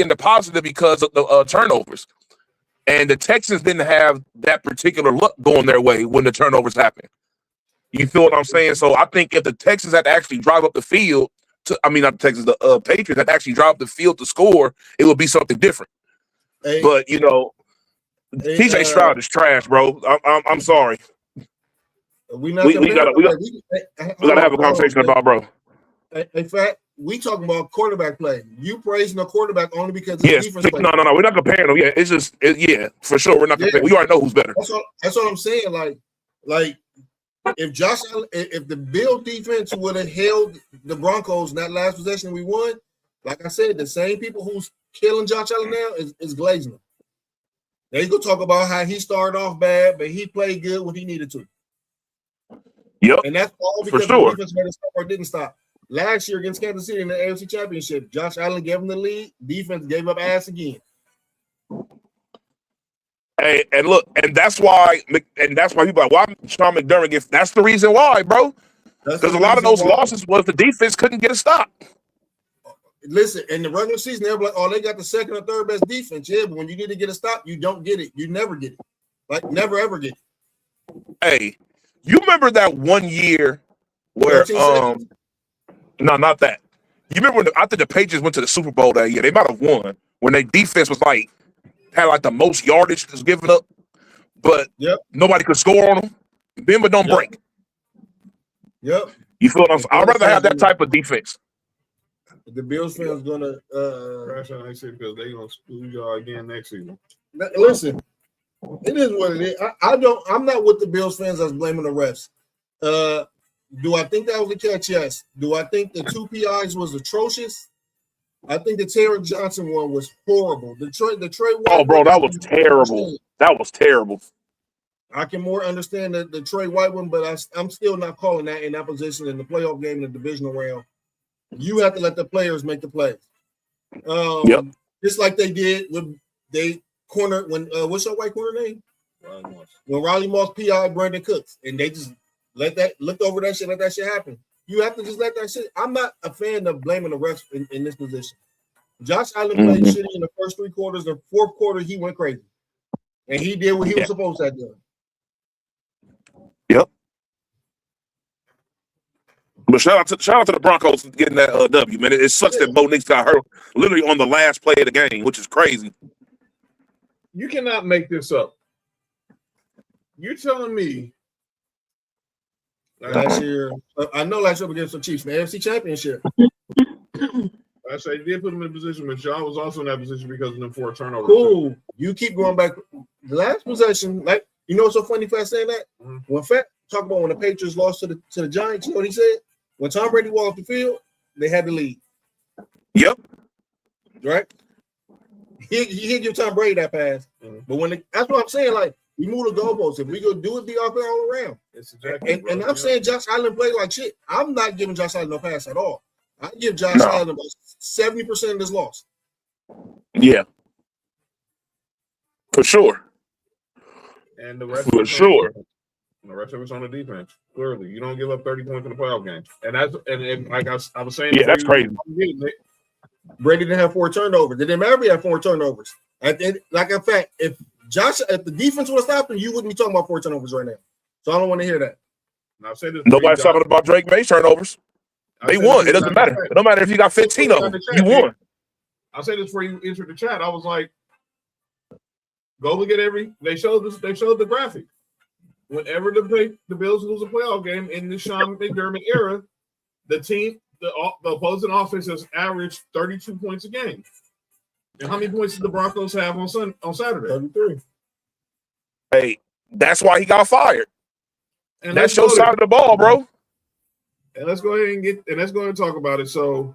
in the positive because of the turnovers. And the Texans didn't have that particular luck going their way when the turnovers happened. You feel what I'm saying? So I think if the Texans had to actually drive up the field, the Patriots had to actually drive up the field to score, it would be something different. But TJ Stroud is trash, bro. I'm sorry. We gotta have a conversation about bro. In fact, we talking about quarterback play. You praising the quarterback only because his defense play. No, we're not comparing them. Yeah, it's just for sure we're not comparing. We already know who's better. That's what I'm saying. Like if the Bills defense would have held the Broncos in that last possession we won, like I said, the same people who's killing Josh Allen now is Glazner. They go talk about how he started off bad, but he played good when he needed to. Yep, and that's all because for sure. the defense made it stop or didn't stop. Last year against Kansas City in the AFC Championship, Josh Allen gave him the lead. Defense gave up ass again. Hey, and look, and that's why people are like, why Sean McDermott? If that's the reason why, bro, because a lot of those losses was the defense couldn't get a stop. Listen, in the regular season, they're like, oh, they got the second or third best defense. Yeah, but when you need to get a stop, you don't get it. You never get it. Like, never, ever get it. Hey, you remember that one year where, no, not that. You remember when I think the Patriots went to the Super Bowl that year? They might have won when their defense was like, had like the most yardage was given up, but nobody could score on them. Bend but don't break. Yep. You feel what I'm saying? I'd rather have that type of defense. The Bills fans gonna crash on next season because they're gonna screw y'all again next season. Listen, it is what it is. I'm not with the Bills fans that's blaming the refs. Do I think that was the catch? Yes. Do I think the 2 PIs was atrocious? I think the Terry Johnson one was horrible. The Trey White. Oh, bro, that was terrible. That was terrible. I can more understand the Trey White one, but I'm still not calling that in that position in the playoff game in the divisional round. You have to let the players make the plays. Just like they did when they cornered when what's your white corner name? When Riley Moss PI Brandon Cooks, and they just looked over that shit, let that shit happen. You have to just let that shit. I'm not a fan of blaming the refs in this position. Josh Allen played shitty in the first 3 quarters. The fourth quarter, he went crazy, and he did what he was supposed to have done. Yep. But shout out to the Broncos for getting that W, man. It sucks that Bo Nix got hurt literally on the last play of the game, which is crazy. You cannot make this up. You're telling me last year, I know last year against the Chiefs, the AFC Championship. I say they did put him in a position, but John was also in that position because of them 4 turnovers. Cool. You keep going back. The last possession, like, you know what's so funny Fat saying that? When Fat talk about when the Patriots lost to the Giants, you know what he said? When Tom Brady walked off the field, they had the lead. Yep. Right? He give Tom Brady that pass. But that's what I'm saying, like, we move the goalposts. If we go do it, be off there all around. And I'm saying Josh Allen played like shit. I'm not giving Josh Allen no pass at all. I give Josh Allen about 70% of this loss. Yeah. For sure. And the rest for sure. The rest of it's on the defense. Clearly, you don't give up 30 points in the playoff game, and that's and like I was saying, that's crazy. Brady didn't have 4 turnovers. It didn't matter if he had 4 turnovers. Like in fact, if the defense would have stopped him, you wouldn't be talking about 4 turnovers right now. So I don't want to hear that. I'll say this: nobody's talking about Drake May's turnovers. They won. It doesn't matter. It don't matter if you got 15 of them. You won. I'll say this before you entered the chat. I was like, go look at they showed the graphic. Whenever the Bills lose a playoff game in the Sean McDermott era, the opposing offense has averaged 32 points a game. And how many points did the Broncos have on Saturday? 33. Hey, that's why he got fired. And that's your side of the ball, bro. And let's go ahead and talk about it. So,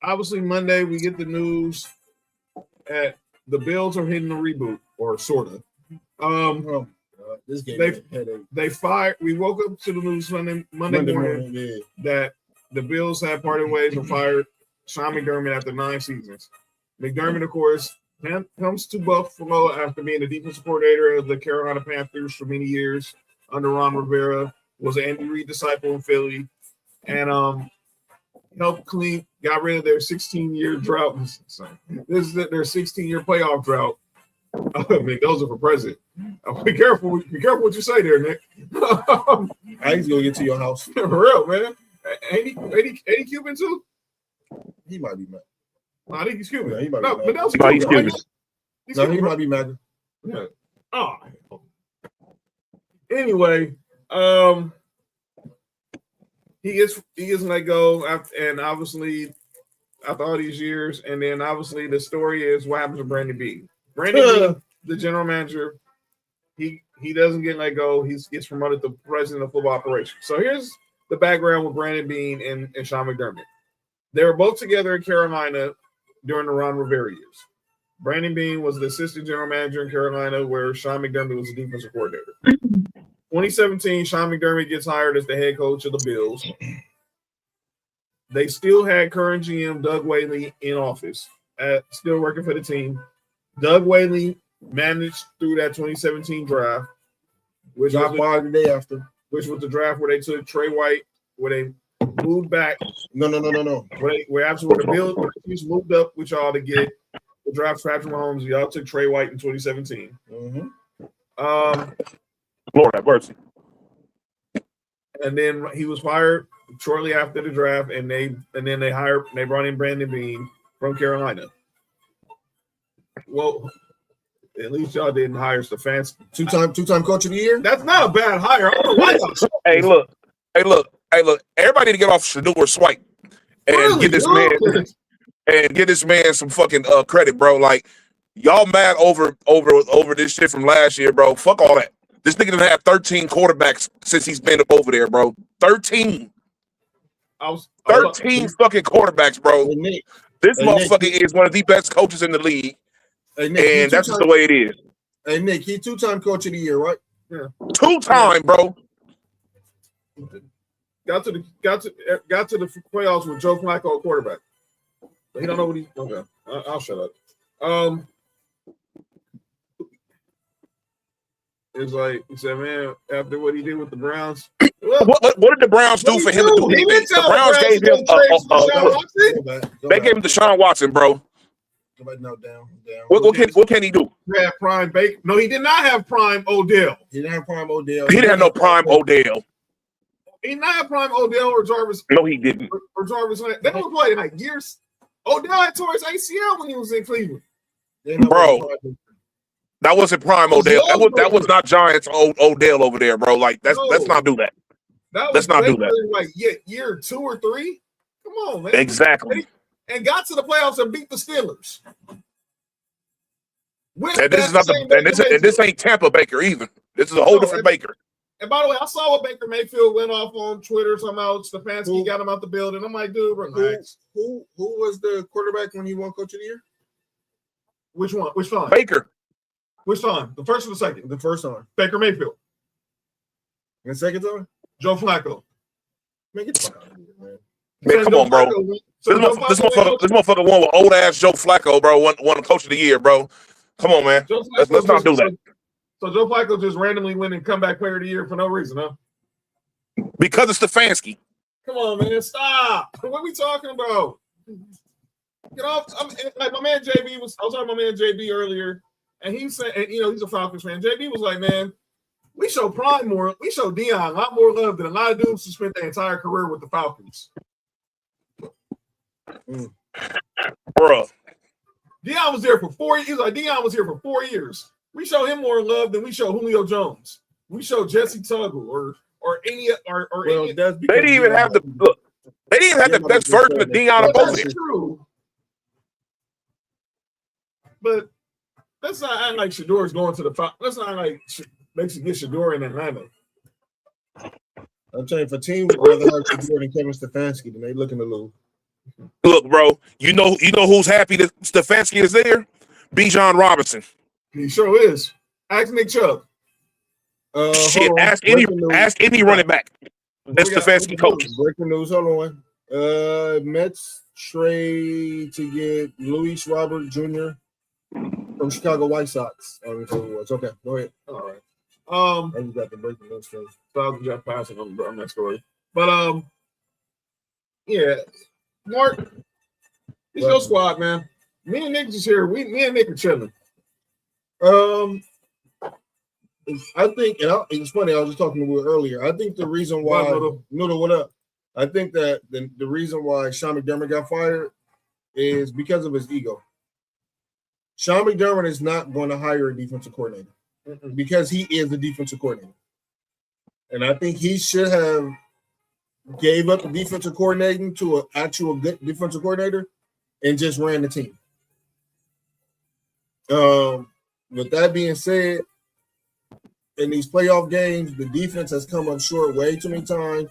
obviously, Monday we get the news that the Bills are hitting a reboot, or sort of. This game they fired. We woke up to the news Monday morning that the Bills had parted ways and fired Sean McDermott after 9 seasons. McDermott, of course, comes to Buffalo after being the defensive coordinator of the Carolina Panthers for many years under Ron Rivera. Was an Andy Reid disciple in Philly, and got rid of their 16-year drought. This is their 16-year playoff drought. I mean, those are for president. Be careful what you say there, Nick. I ain't gonna get to your house. For real, man. Ain't he Cuban too? He might be mad. I think he's Cuban. Yeah, he might no, be but mad. He's Cuban. He might be mad. Yeah. Oh. Anyway, he gets let go and obviously after all these years, and then obviously the story is what happens with Brandon Beane. Brandon Beane, the general manager, he doesn't get let go. He gets promoted to president of football operations. So here's the background with Brandon Beane and Sean McDermott. They were both together in Carolina during the Ron Rivera years. Brandon Beane was the assistant general manager in Carolina, where Sean McDermott was the defensive coordinator. 2017, Sean McDermott gets hired as the head coach of the Bills. They still had current GM Doug Whaley in office, still working for the team. Doug Whaley managed through that 2017 draft, which got fired the day after. Which was the draft where they took Trey White, where they moved back. No. Where absolutely the Bills moved up with y'all to get the draft Patrick Mahomes. Y'all took Trey White in 2017. Lord have mercy. And then he was fired shortly after the draft, and they brought in Brandon Beane from Carolina. Well, at least y'all didn't hire Stefanski. Two-time coach of the year. That's not a bad hire. I don't know why y'all. Hey, look. Everybody need to get off Shador Swipe and get this man some fucking credit, bro. Like, y'all mad over this shit from last year, bro. Fuck all that. This nigga done had 13 quarterbacks since he's been up over there, bro. 13. 13 fucking quarterbacks, bro. Hey, Nick. This motherfucker is one of the best coaches in the league. Hey, Nick, and that's just the way it is. Hey, Nick, he two-time coach of the year, right? Yeah. 2-time, bro. Got to the playoffs with Joe Flacco quarterback. But he don't know what okay. I'll shut up. It's like he said, man, after what he did with the Browns. What did the Browns do for him to do anything? The Browns gave him they gave him Deshaun Watson, bro. Down. What can he do? He had prime Baker. No, he did not have prime Odell. He didn't have prime Odell. He didn't have no prime Odell. He did not have prime Odell or Jarvis. No, he didn't. Or Jarvis. They was playing like years. Odell had tore his ACL when he was in Cleveland. Bro, that wasn't prime Odell. That was not Giants Odell over there, bro. Like let's not do that. Let's not do that. Like year 2 or 3. Come on, man. Exactly. And got to the playoffs and beat the Steelers. And this ain't Tampa Baker either. This is a whole different Baker. And by the way, I saw what Baker Mayfield went off on Twitter somehow. Stefanski got him out the building. I'm like, dude, relax. Who was the quarterback when he won Coach of the Year? Which one? Which time? Baker. Which time? The first or the second? The first time. Baker Mayfield. And the second time? Joe Flacco. Man, get the fuck out of here, man. Man, come on, bro. This motherfucker won with old ass Joe Flacco, bro. Won the Coach of the Year, bro. Come on, man. Let's not do that. So Joe Flacco just randomly winning comeback player of the year for no reason, huh? Because it's Stefanski. Come on, man. Stop. What are we talking about? Get off. Like my man JB I was talking to my man JB earlier, and he said, and he's a Falcons fan. JB was like, man, we show Deion a lot more love than a lot of dudes who spent their entire career with the Falcons. Bro. Deion was there for 4 years. He was like, Deion was here for 4 years. We show him more love than we show Julio Jones. We show Jesse Tuggle or any. They didn't even have the look. They didn't have the best version of Deion over there. True. But let's not act like Shador's going to the Falcons. Let's not act like they should get Shador in Atlanta. I'm telling you, for teams would rather have Shador than Kevin Stefanski, then they looking to lose. Look, bro, you know who's happy that Stefanski is there? Bijan Robinson. He sure is. Ask Nick Chubb. Shit, ask any running back. That's Stefanski coach. Breaking news. Hold on. Mets trade to get Luis Robert Jr. from Chicago White Sox. I don't know who it was. Okay, go ahead. All right. I just got the breaking news thing. So Jeff passing on that story. But yeah, Mark, it's your squad, man. Me and Nick is here. Me and Nick are chilling. I think, it's funny. I was just talking to Will earlier. I think the reason why Noodle, what up? I think that the reason why Sean McDermott got fired is because of his ego. Sean McDermott is not going to hire a defensive coordinator because he is the defensive coordinator, and I think he should have gave up the defensive coordinating to an actual good defensive coordinator and just ran the team. With that being said, in these playoff games, the defense has come up short way too many times.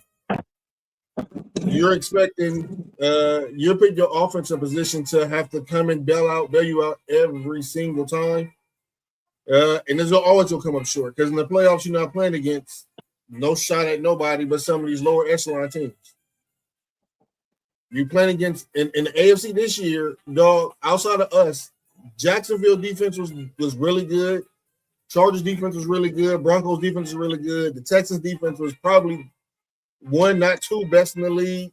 You're expecting you put your offense in position to have to come and bail you out every single time. And there's always will come up short because in the playoffs, you're not playing against no shot at nobody but some of these lower echelon teams. You playing against in the AFC this year, dog, outside of us, Jacksonville defense was really good. Chargers defense was really good. Broncos defense was really good. The Texans defense was probably one, not two, best in the league.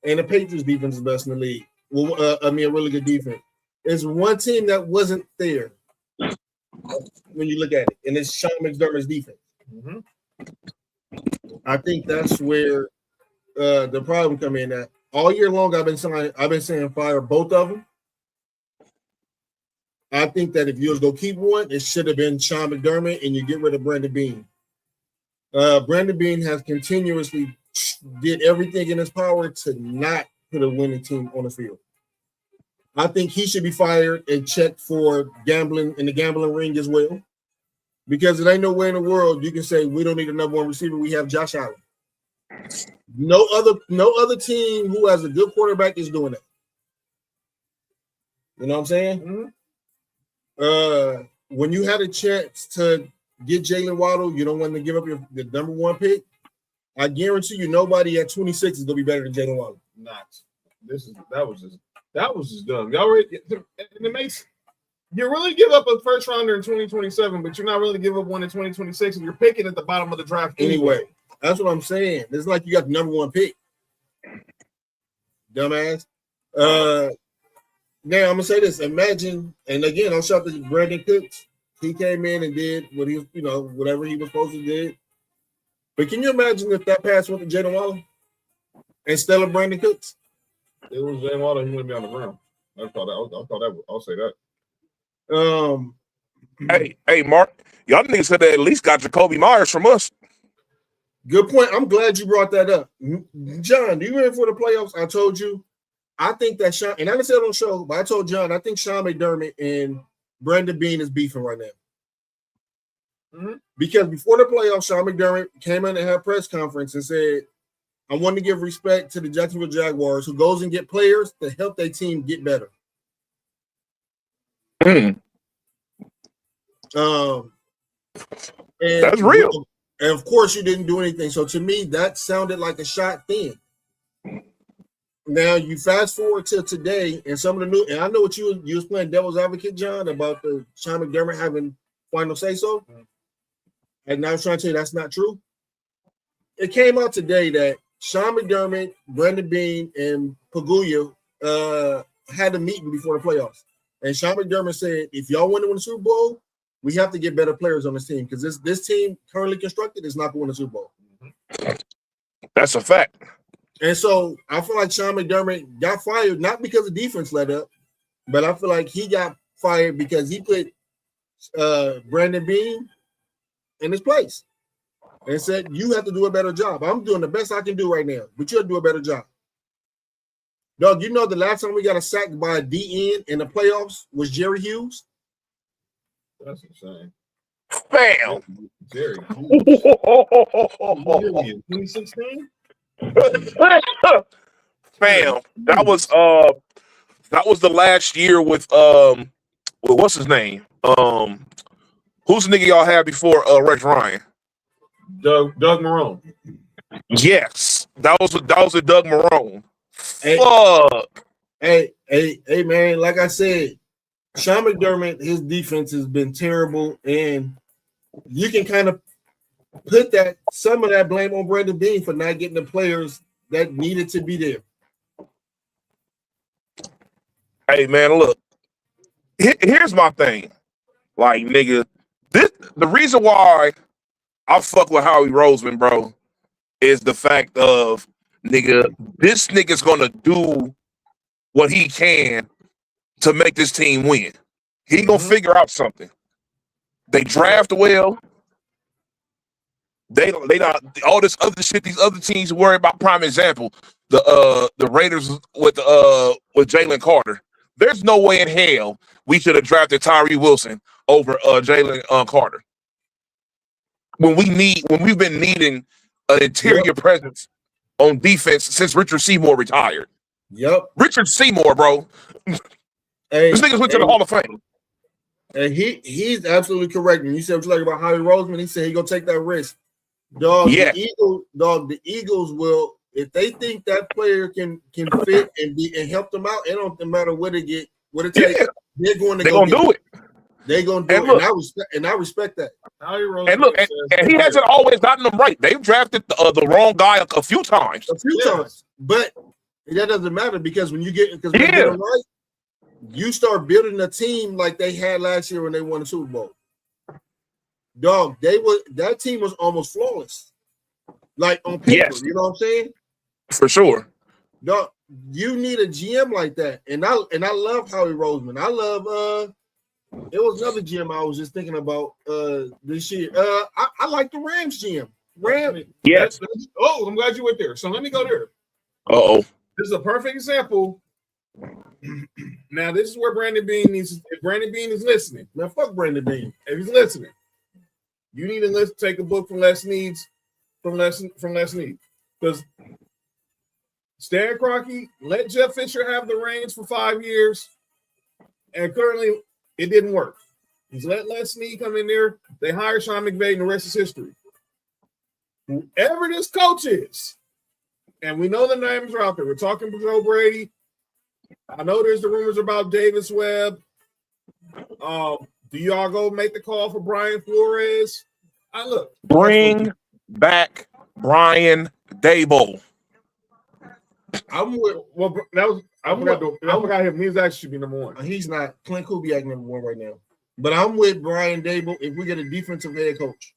And the Patriots defense is best in the league. Well, a really good defense. There's one team that wasn't there when you look at it, and it's Sean McDermott's defense. Mm-hmm. I think that's where the problem come in at. All year long, I've been saying fire both of them. I think that if you was going to keep one, it should have been Sean McDermott, and you get rid of Brandon Beane. Brandon Beane has continuously did everything in his power to not put a winning team on the field. I think he should be fired and checked for gambling in the gambling ring as well, because it ain't no way in the world you can say we don't need a number one receiver. We have Josh Allen. No other team who has a good quarterback is doing that. You know what I'm saying? Mm-hmm. When you had a chance to get Jalen Waddle, you don't want to give up the number one pick. I guarantee you, nobody at 26 is gonna be better than Jalen Waddle. Not. That was just dumb. Y'all already, and it makes you really give up a first rounder in 2027, but you're not really give up one in 2026, and you're picking at the bottom of the draft anyway. That's what I'm saying. It's like you got the number one pick, dumbass. Now I'm gonna say this. Imagine, and again, I'll shout to Brandon Cooks. He came in and did what he was, whatever he was supposed to do. But can you imagine if that pass went to Jalen Waddle instead of Brandon Cooks? It was Jalen Waddle. He wouldn't be on the ground. I'll say that. Hey, Mark, y'all niggas said they at least got Jacoby Myers from us. Good point. I'm glad you brought that up, John. Do you remember for the playoffs? I told you, I think that Sean, and I didn't say it on the show, but I told John, I think Sean McDermott and Brandon Beane is beefing right now. Mm-hmm. Because before the playoffs, Sean McDermott came in and had a press conference and said, I want to give respect to the Jacksonville Jaguars who goes and get players to help their team get better. And that's real. And of course, you didn't do anything. So to me, that sounded like a shot then. Now you fast forward to today, and some of the new, and I know what you was playing devil's advocate, John, about the Sean McDermott having final say so. And now I'm trying to tell you that's not true. It came out today that Sean McDermott, Brandon Beane, and Paguya had a meeting before the playoffs. And Sean McDermott said, if y'all want to win the Super Bowl, we have to get better players on this team because this team currently constructed is not going to win the Super Bowl. That's a fact. And so I feel like Sean McDermott got fired, not because the defense let up, but I feel like he got fired because he put Brandon Beane in his place and said, you have to do a better job. I'm doing the best I can do right now, but you have to do a better job. Doug, you know the last time we got a sack by a DN in the playoffs was Jerry Hughes? That's insane. Bam! Jerry Hughes. 2016? Bam! That was the last year with what's his name? Who's the nigga y'all had before Rex Ryan? Doug Marrone. Yes, that was a Doug Marrone. Hey, fuck. Hey, man! Like I said, Sean McDermott, his defense has been terrible, and you can kind of put some of that blame on Brandon Beane for not getting the players that needed to be there. Hey, man, look. Here's my thing. Like, nigga, the reason why I fuck with Howie Roseman, bro, is the fact of, nigga, this nigga's gonna do what he can to make this team win. He gonna figure out something. They draft well. They not all this other shit. These other teams worry about. Prime example, the Raiders with Jalen Carter. There's no way in hell we should have drafted Tyree Wilson over Jalen Carter. When we've been needing an interior presence on defense since Richard Seymour retired. Yep. Richard Seymour, bro. This nigga went to the Hall of Fame. And he's absolutely correct. And you said what you like about Howie Roseman. He said he gonna take that risk. Dog, yeah. The Eagles will, if they think that player can fit and help them out, it don't matter what it takes. Yeah. They're going to do it. They're going to do look, it. And I respect that. And look, and he hasn't always gotten them right. They've drafted the wrong guy a few times. Times. But that doesn't matter because when you get them right, you start building a team like they had last year when they won the Super Bowl. Dog, that team was almost flawless. Like on paper, yes. You know what I'm saying? For sure. Dog, you need a GM like that. And I love Howie Roseman. I love it was another GM I was just thinking about this year. I like the Rams GM. Yes. Oh, I'm glad you went there. So let me go there. Uh-oh. This is a perfect example. Now, this is where Brandon Beane needs. If Brandon Beane is listening, now fuck Brandon Beane. If he's listening, you need to take a book from Les Needs, from Les Needs, because Stan Kroenke let Jeff Fisher have the reins for 5 years, and currently it didn't work. He's let Les Snead come in there. They hired Sean McVay, and the rest is history. Whoever this coach is, and we know the names are out there. We're talking to Joe Brady. I know there's the rumors about Davis Webb. Do y'all go make the call for Brian Flores? Bring back Brian Daboll. I'm with. Well, I forgot him. He's actually should be number one. He's not. Clint Kubiak number one right now. But I'm with Brian Daboll if we get a defensive head coach.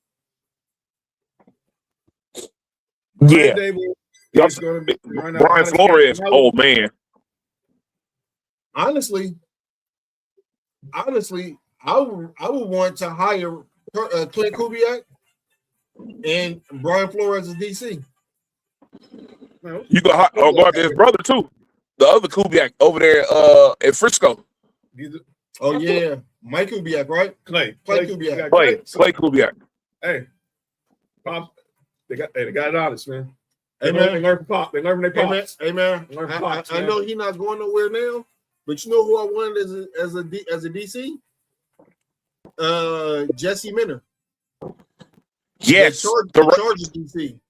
Yeah. Brian Daboll is going to be Brian Flores. Oh man. Honestly, I would want to hire Clint Kubiak and Brian Flores as DC. You go after his brother too, the other Kubiak over there at Frisco. Oh yeah, Mike Kubiak, right? Clay Kubiak. Clay Kubiak. Hey, Pop, they got it honest, man. Hey man, they learn from Pop. They learn from their pops. Hey man, I know he's not going nowhere now. But you know who I wanted as a DC? Jesse Minter. Yes, the Chargers DC.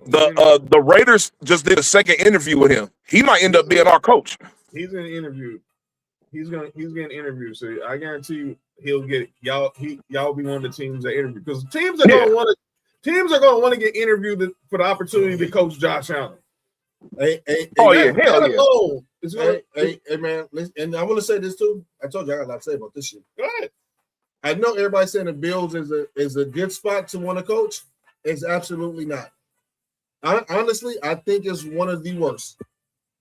The Raiders just did a second interview with him. He might end up being our coach. He's gonna interview. He's getting interviewed. So I guarantee you he'll get it. Y'all be one of the teams that interview because teams are gonna want to get interviewed for the opportunity to coach Josh Allen. Hey, hell yeah. Hey, man, listen, and I want to say this too. I told you I got a lot to say about this shit. Go ahead. I know everybody's saying the Bills is a good spot to want to coach. It's absolutely not. Honestly, I think it's one of the worst.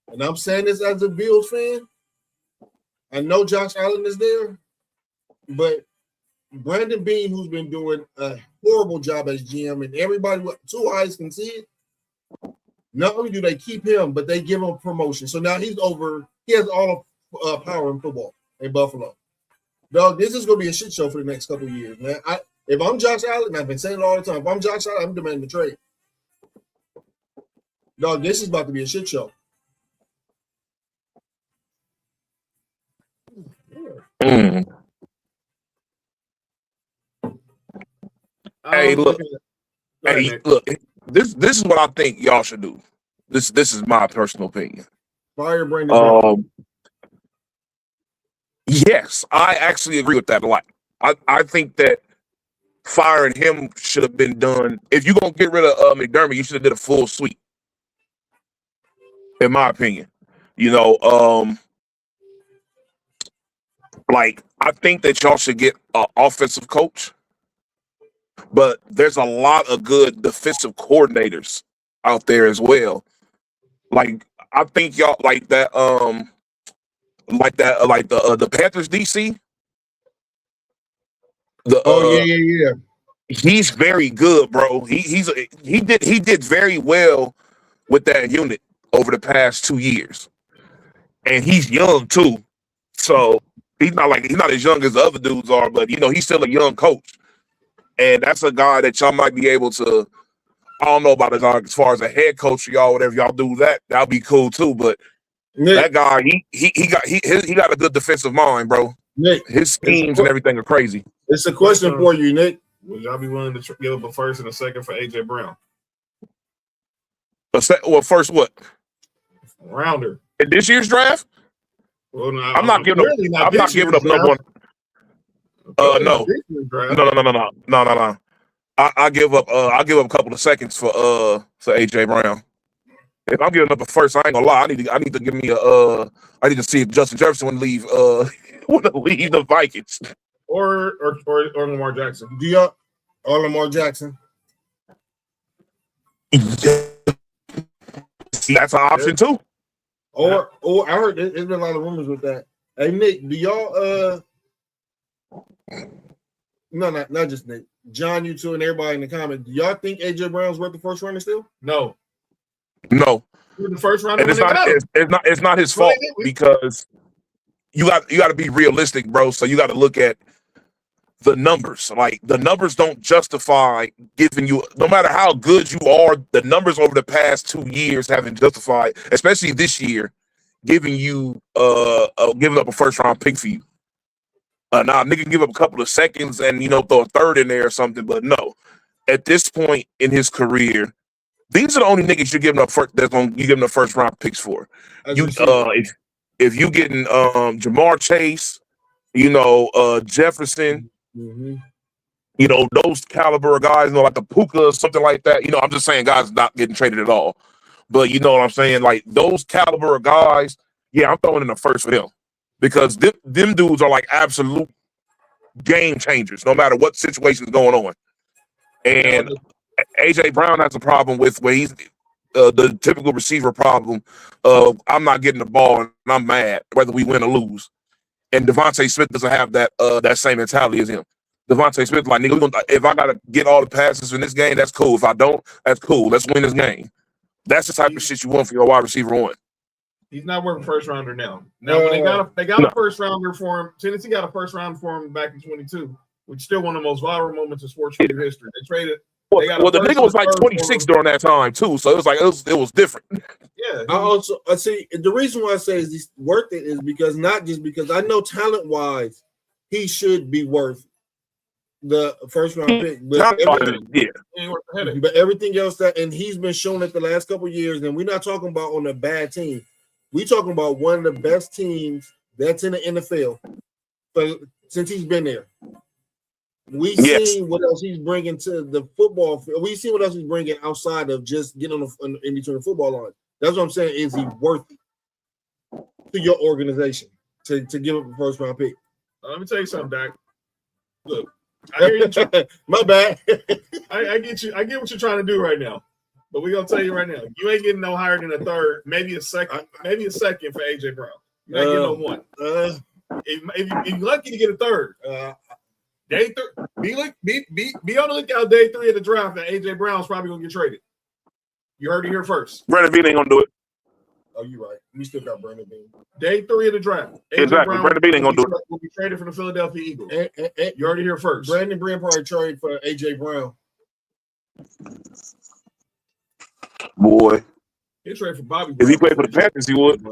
And I'm saying this as a Bills fan. I know Josh Allen is there, but Brandon Beane, who's been doing a horrible job as GM, and everybody with two eyes can see it. Not only do they keep him, but they give him a promotion. So now he's over. He has all of power in football in Buffalo. Dog, this is going to be a shit show for the next couple of years, man. If I'm Josh Allen, and I've been saying it all the time, if I'm Josh Allen, I'm demanding the trade. Dog, this is about to be a shit show. Hey, look. This is what I think y'all should do. This is my personal opinion. Fire Brandon. Yes, I actually agree with that a lot. I think that firing him should have been done. If you're gonna get rid of McDermott, you should have did a full sweep. In my opinion, I think that y'all should get an offensive coach. But there's a lot of good defensive coordinators out there as well. Like I think y'all like the Panthers DC. Yeah. He's very good, bro. He did very well with that unit over the past 2 years, and he's young too. So he's not as young as the other dudes are, but he's still a young coach. And that's a guy that y'all might be able to, I don't know about as far as a head coach for y'all, whatever y'all do that'll be cool too. But Nick, That guy, he got a good defensive mind, bro. Nick, His schemes and everything are crazy. It's a question for you, Nick. Would y'all be willing to give up a first and a second for AJ Brown? First what? Rounder. In this year's draft? Well, no, I'm not giving up. I'm not giving up number one. No. No. I give up. I give up a couple of seconds for AJ Brown. If I'm giving up a first, I ain't gonna lie. I need to give me a. I need to see if Justin Jefferson would leave. Would leave the Vikings or Lamar Jackson. Do y'all or Lamar Jackson? That's an option too. Or I heard there's been a lot of rumors with that. Hey Nick, do y'all no, not just Nick, John, you two, and everybody in the comments. Do y'all think AJ Brown's worth the first round still? No. The first round, and it's not his fault because you got to be realistic, bro. So you got to look at the numbers. Like the numbers don't justify giving you, no matter how good you are, the numbers over the past 2 years haven't justified, especially this year, giving you giving up a first round pick for you. Now nigga can give up a couple of seconds and throw a third in there or something, but no. At this point in his career, these are the only niggas you're giving up you giving up first round picks for. If you getting Jamar Chase, Jefferson, those caliber of guys, like a Puka or something like that. I'm just saying guys not getting traded at all. But you know what I'm saying? Like those caliber of guys, yeah, I'm throwing in the first for them. Because them dudes are like absolute game changers, no matter what situation is going on. And AJ Brown has a problem with where he's the typical receiver problem of I'm not getting the ball and I'm mad whether we win or lose. And Devontae Smith doesn't have that same mentality as him. Devontae Smith like, nigga, if I gotta get all the passes in this game, that's cool. If I don't, that's cool. Let's win this game. That's the type of shit you want for your wide receiver one. He's not worth a first rounder now. When they got a first rounder for him. Tennessee got a first round for him back in 22, which is still one of the most viral moments in Sports4U history. They traded. Well, the nigga was like 26 during that time too, so it was like it was different. Yeah. I see the reason why I say is he's worth it is because not just because I know talent wise he should be worth the first round pick, but everything else and he's been shown it the last couple of years, and we're not talking about on a bad team. We talking about one of the best teams that's in the NFL since he's been there. We seen what else he's bringing to the football field. We see what else he's bringing outside of just getting in between the football line. That's what I'm saying. Is he worth it to your organization to give up a first round pick? Let me tell you something, Dak. Look, I hear you. My bad. I get you. I get what you're trying to do right now. But we're gonna tell you right now, you ain't getting no higher than a third, maybe a second for AJ Brown. You're not getting no one. If you're lucky to get a third, day three, be on the lookout day 3 of the draft that AJ Brown's probably gonna get traded. You heard it here first. Brandon Bean ain't gonna do it. Oh, you're right. We still got Brandon Bean. Day 3 of the draft. Exactly. Brandon Bean ain't gonna do it. Will be traded for the Philadelphia Eagles. You heard it here first. Brandon Bean probably trade for AJ Brown. Boy, He'd trade for Bobby Brown. If he played for the Panthers, he would.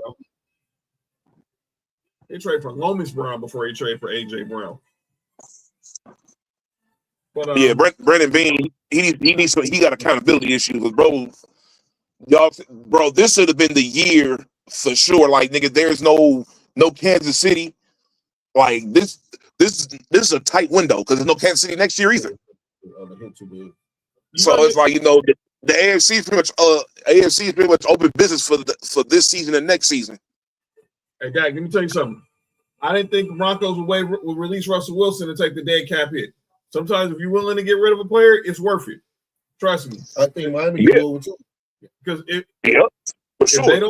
He'd trade for Lomas Brown before he trade for AJ Brown. But yeah, Brandon Bean, he got accountability issues, bro. Bro, this should have been the year for sure. Like, nigga, there's no Kansas City. Like this is a tight window because there's no Kansas City next year either. So it's like, the AFC is pretty much open business for this season and next season. Hey, Dak, let me tell you something. I didn't think the Broncos would release Russell Wilson to take the dead cap hit. Sometimes if you're willing to get rid of a player, it's worth it. Trust me. I think Miami can go too. Because if they don't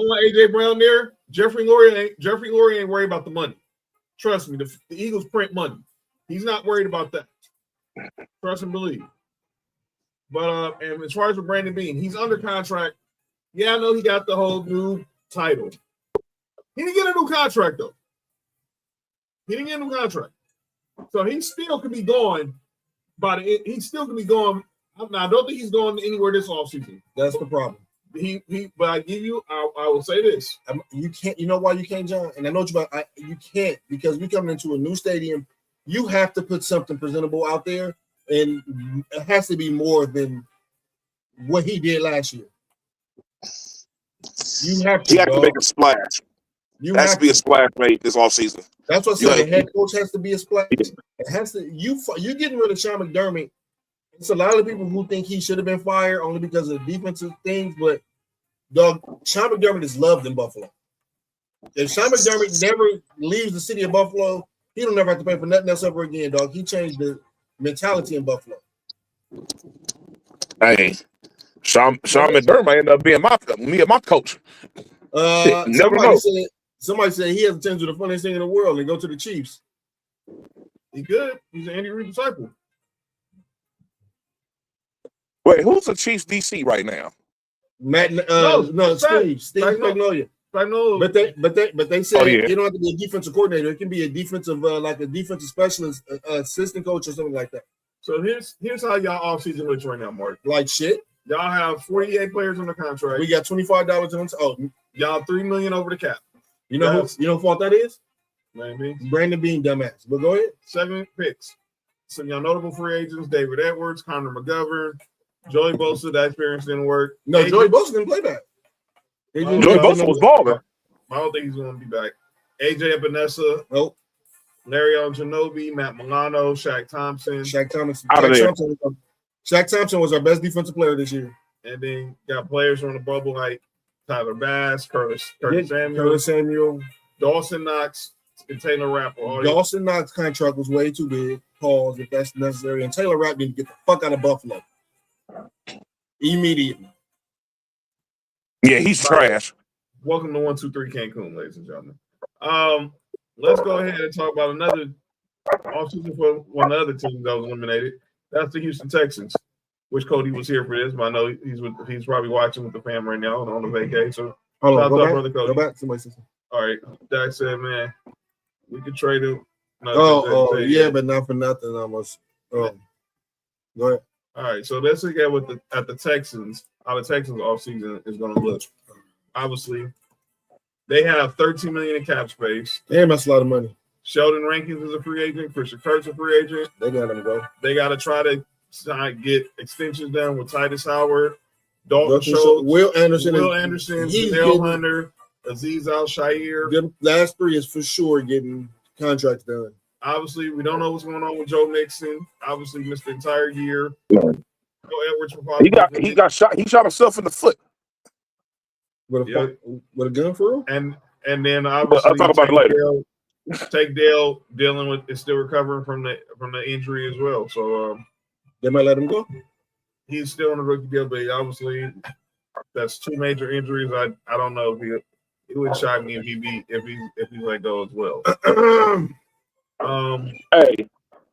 want AJ Brown there, Jeffrey Lurie ain't worried about the money. Trust me, the Eagles print money. He's not worried about that. Trust and believe. But and as far as with Brandon Bean, he's under contract. Yeah, I know he got the whole new title. He didn't get a new contract though. So he still could be gone. He still could be gone. Now, I don't think he's going anywhere this offseason. That's the problem. But I give you, I will say this: you can't. You know why you can't, John? And I know what you about. You can't because we coming into a new stadium. You have to put something presentable out there, and it has to be more than what he did last year. You have to. He has to make a splash. You has to be a splash made this offseason. That's what I said. The head coach has to be a splash. It has to. You getting rid of Sean McDermott. It's a lot of people who think he should have been fired only because of defensive things, but dog, Sean McDermott is loved in Buffalo. If Sean McDermott never leaves the city of Buffalo, he don't never have to pay for nothing else ever again, dog. He changed the mentality in Buffalo. Hey, Sean McDermott might end up being my coach. Never know. Somebody said he has a chance to the funniest thing in the world and go to the Chiefs. He could. He's an Andy Reid disciple. Wait, who's the Chiefs DC right now? Steve Magnolia. But they said you don't have to be a defensive coordinator. It can be a defensive like a defensive specialist, assistant coach, or something like that. So here's how y'all offseason looks right now, Mark. Like shit. Y'all have 48 players on the contract. We got $25 on. Oh, y'all $3 million over the cap. You know who fault that is? Maybe Brandon Bean, dumbass. But go ahead. 7 picks. Some y'all notable free agents: David Edwards, Connor McGovern, Joey Bosa. That experience didn't work. No, Joey Bosa didn't play back. Joey Bosa was balling. I don't think he's going to be back. AJ Epinesa. Nope. Larry Ojanobi, Matt Milano, Shaq Thompson. Shaq Thompson. Out of there. Shaq Thompson was our best defensive player this year. And then got players on the bubble like Tyler Bass, Curtis Samuel, Dawson Knox, and Taylor Rapp. Dawson Knox contract was way too big. Pause if that's necessary. And Taylor Rapp need to get the fuck out of Buffalo immediately. Yeah, he's trash. Welcome to 123 Cancun, ladies and gentlemen. Let's go ahead and talk about another offseason for one other team that was eliminated. That's the Houston Texans, which Cody was here for this, but I know he's probably watching with the fam right now on the vacation. So brother Cody. Go back. Somebody says. All right. Dak said, man, we could trade him. Yeah, but not for nothing almost. Go ahead. All right. So let's look at the Texans, how the Texans offseason is going to look. Obviously, they have $13 million in cap space. Damn, that's a lot of money. Sheldon Rankins is a free agent. Christian Kirk's a free agent. They got him to go. They got to try to get extensions done with Titus Howard, Dalton Schultz, Will Anderson, Dale Hunter, Azeez Al-Shaair. The last three is for sure getting contracts done. Obviously, we don't know what's going on with Joe Mixon. Obviously, missed the entire year. Edwards he got shot. He shot himself in the foot. With a gun for him? And then obviously I'll talk about it later. Take Dale dealing with is still recovering from the injury as well. So they might let him go. He's still on the rookie deal, but obviously that's 2 major injuries. I don't know if it would shock me if he let go as well.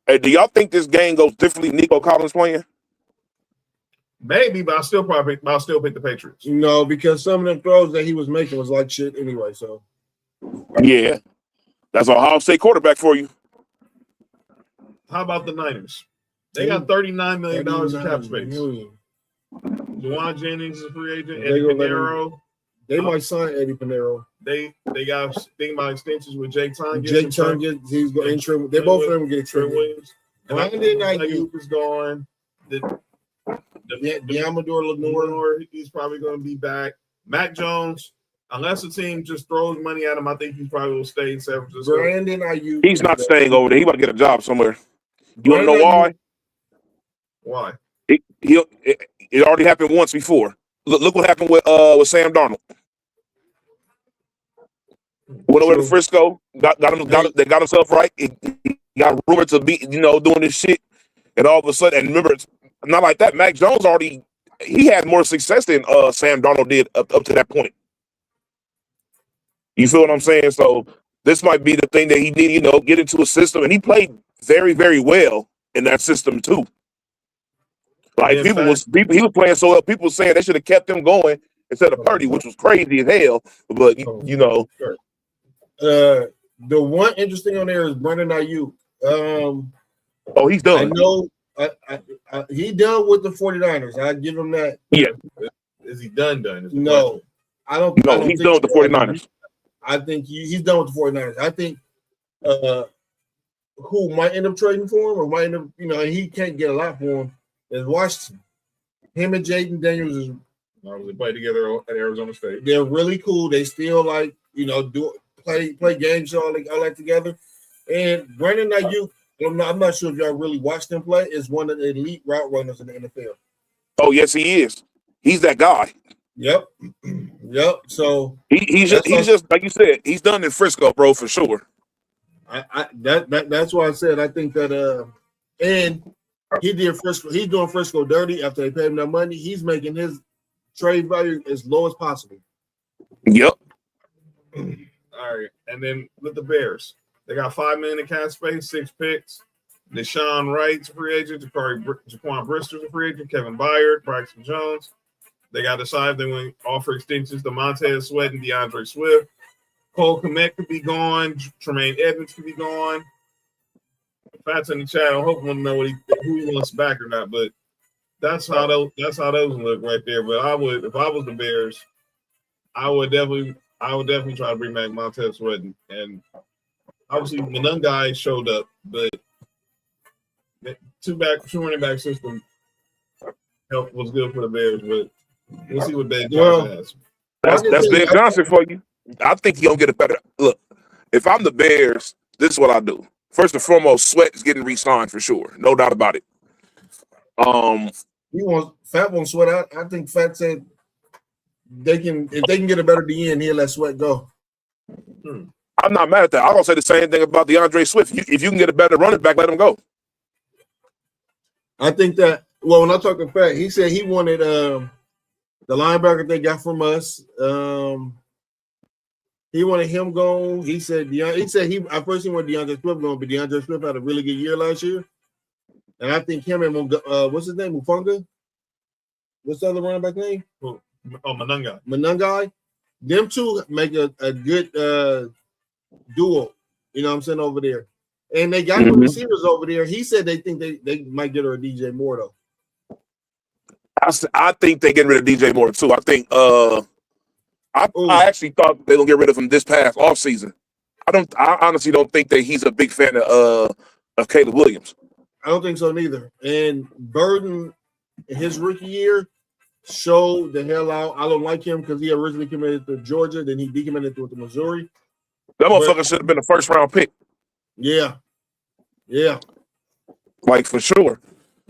Hey, do y'all think this game goes differently? Nico Collins playing? Maybe, but I'll still pick the Patriots. No, because some of the throws that he was making was like shit anyway. So yeah, that's Ohio State quarterback for you. How about the Niners? They got $39 million in cap space. Juwan Jennings is a free agent. Eddie Pinheiro. They might sign Eddie Pinheiro. They got thinking about extensions with Jake Tonga. He's going to trim. They both of them get trimmed. Williams. Brandon Ayuk is going. Amador Lenore, he's probably going to be back. Mac Jones, unless the team just throws money at him, I think he probably will stay in San Francisco. Brandon Ayuk. He's not staying over there. He about to get a job somewhere. You want to know why? Why? It already happened once before. Look what happened with Sam Darnold. Went over to Frisco, got himself right. He got rumored to be, doing this shit, and all of a sudden, and remember, it's not like that. Mac Jones he had more success than Sam Darnold did up to that point. You feel what I'm saying? So this might be the thing that he need, get into a system, and he played very, very well in that system too. Like he was playing so well. People were saying they should have kept him going instead of Purdy, which was crazy as hell. But the one interesting on there is Brandon Ayuk. He's done. I know he done with the 49ers. I give him that. Yeah. is he done? No, I don't. No, he's done with the 49ers. I think he's done with the 49ers. I think who might end up trading for him or might end up, and he can't get a lot for him is Washington. Him and Jaden Daniels is they play together at Arizona State. They're really cool. They still do play games all that together. And Brandon Ayuk, I'm not sure if y'all really watched him play, is one of the elite route runners in the NFL. Oh, yes, he is. He's that guy. Yep. So he's just like you said, he's done in Frisco, bro, for sure. That's why I said I think that and he did Frisco. He's doing Frisco dirty after they paid him that money. He's making his trade value as low as possible. Yep. All right, and then with the Bears, they got $5 million in cap space, 6 picks. Deshaun Wright's a free agent. Jaquan Brister's a free agent. Kevin Byard, Braxton Jones. They got to decide if they want to offer extensions to Montez Sweat and DeAndre Swift. Cole Kmet could be gone. Tremaine Edmonds could be gone. Fats in the chat. I hope we'll know who he wants back or not. But that's how those look right there. But I would, if I was the Bears, I would definitely try to bring back Montez Sweat, and obviously Monangai showed up, but two running back system help was good for the Bears. But we'll see what Ben Johnson has. That's Ben Johnson for you. I think he's gonna get a better look. If I'm the Bears, this is what I do. First and foremost, Sweat is getting re-signed for sure, no doubt about it. Fat won't Sweat out. I think Fat said if they can get a better DN, he'll let Sweat go. I'm not mad at that. I'm gonna say the same thing about DeAndre Swift. If you can get a better running back, let him go. I think that. Well, when I talked to Fat, he said he wanted the linebacker they got from us. He wanted him gone. He said at first he wanted DeAndre Swift gone, but DeAndre Swift had a really good year last year. And I think him and what's his name? Mufunga? What's the other running back name? Oh, Monangai. Monangai. Them two make a good duo. You know what I'm saying, over there. And they got the receivers over there. He said they think they might get her a DJ Moore, though. I think they're getting rid of DJ Moore, too. I think I actually thought they were going to get rid of him this past offseason. I honestly don't think that he's a big fan of Caleb Williams. I don't think so neither. And Burden, his rookie year, showed the hell out. I don't like him because he originally committed to Georgia, then he decommitted to Missouri. That motherfucker should have been a first-round pick. Yeah. Like, for sure.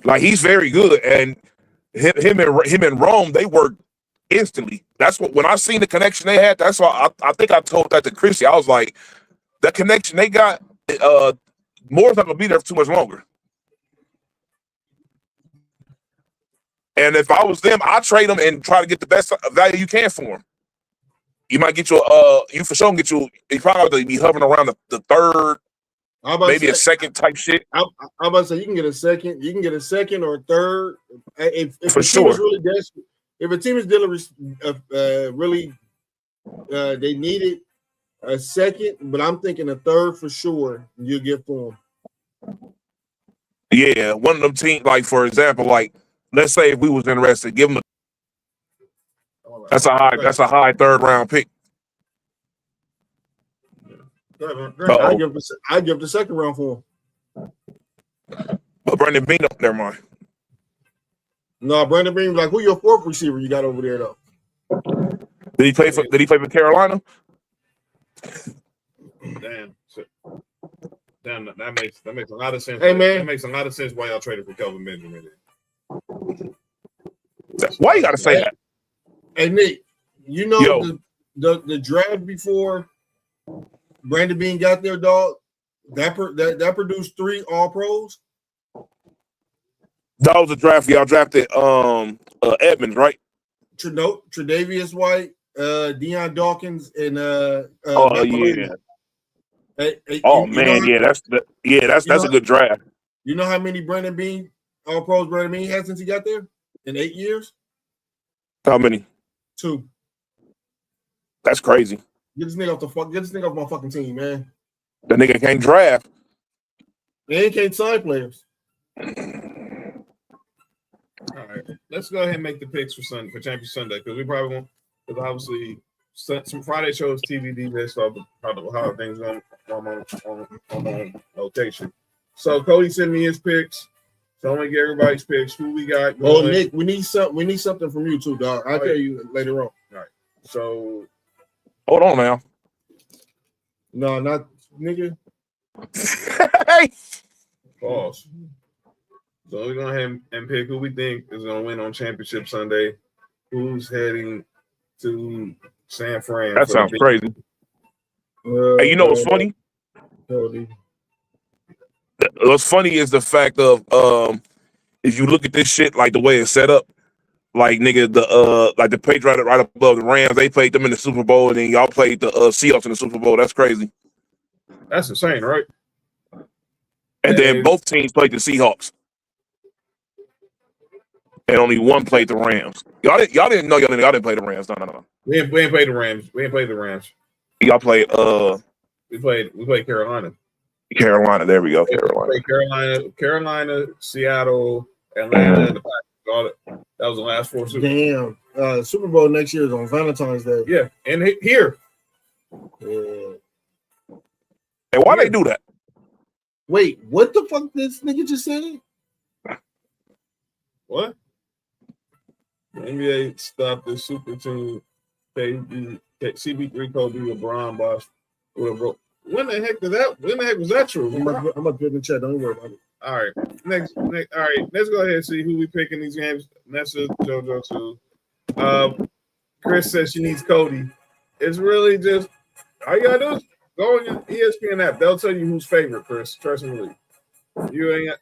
Like, he's very good. And him and Rome, they worked instantly. That's what, when I seen the connection they had, that's why I think I told that to Chrissy. I was like, the connection they got, Moore's not going to be there for too much longer. And if I was them, I'd trade them and try to get the best value you can for them. You might get you for sure get you probably be hovering around the third, maybe a second type shit. I'm about to say you can get a second or a third. If for sure. Really desperate, if a team is dealing really they needed a second, but I'm thinking a third for sure you'll get for them. Yeah, one of them teams, like for example, like let's say if we was interested, give them that's a high third round pick. I give the second round for him. But Brandon Bean, never mind. No, Brandon Bean, like who your fourth receiver you got over there though? Did he play for Carolina? Damn, that makes a lot of sense. Hey man, that makes a lot of sense why y'all traded for Kelvin Benjamin. Why you gotta say that? Hey Nick, you know the draft before Brandon Bean got there, dog. That produced 3 All Pros. That was the draft. Y'all drafted Edmonds, right? Tre'Davious White, Deion Dawkins, and yeah. That's a good draft. You know how many Brandon Bean All Pros Brandon Bean had since he got there in 8 years? How many? 2. That's crazy. Get this nigga off my fucking team, man. The nigga can't draft. They can't sign players. All right, let's go ahead and make the picks for Championship Sunday because we probably won't. Because obviously, some Friday shows TBD based off of how things going on location. So Cody sent me his picks. So I'm gonna get everybody's picks. Who we got? Oh, Nick, we need something from you too, dog. I'll tell you later on. All right. So hold on now. No, not nigga. Hey. Pause. So we're going to go ahead and pick who we think is going to win on Championship Sunday. Who's heading to San Fran? That sounds crazy. Hey, you know what's funny? What's funny is the fact of if you look at this shit like the way it's set up, like nigga, the Patriots right above the Rams, they played them in the Super Bowl, and then y'all played the Seahawks in the Super Bowl. That's crazy. That's insane, right? And then both teams played the Seahawks. And only one played the Rams. Y'all didn't play the Rams. No. We ain't played the Rams. We ain't played the Rams. Y'all played we played Carolina. Carolina, there we go. Carolina, Seattle, Atlanta, and the Packers. That was the last 4 Super Bowls. Damn. Super Bowl next year is on Valentine's Day. Yeah, and here. Yeah. And why they do that? Wait, what the fuck this nigga just said? What? The NBA stopped the super team. CB3 Kobe LeBron boss. When the heck was that true? I'm about to put in the chat. Don't worry about it. All right. Next. All right. Let's go ahead and see who we pick in these games. Nessa, JoJo too. Chris says she needs Cody. It's really just all you gotta do is go on your ESPN app. They'll tell you who's favorite, Chris. Trust me. We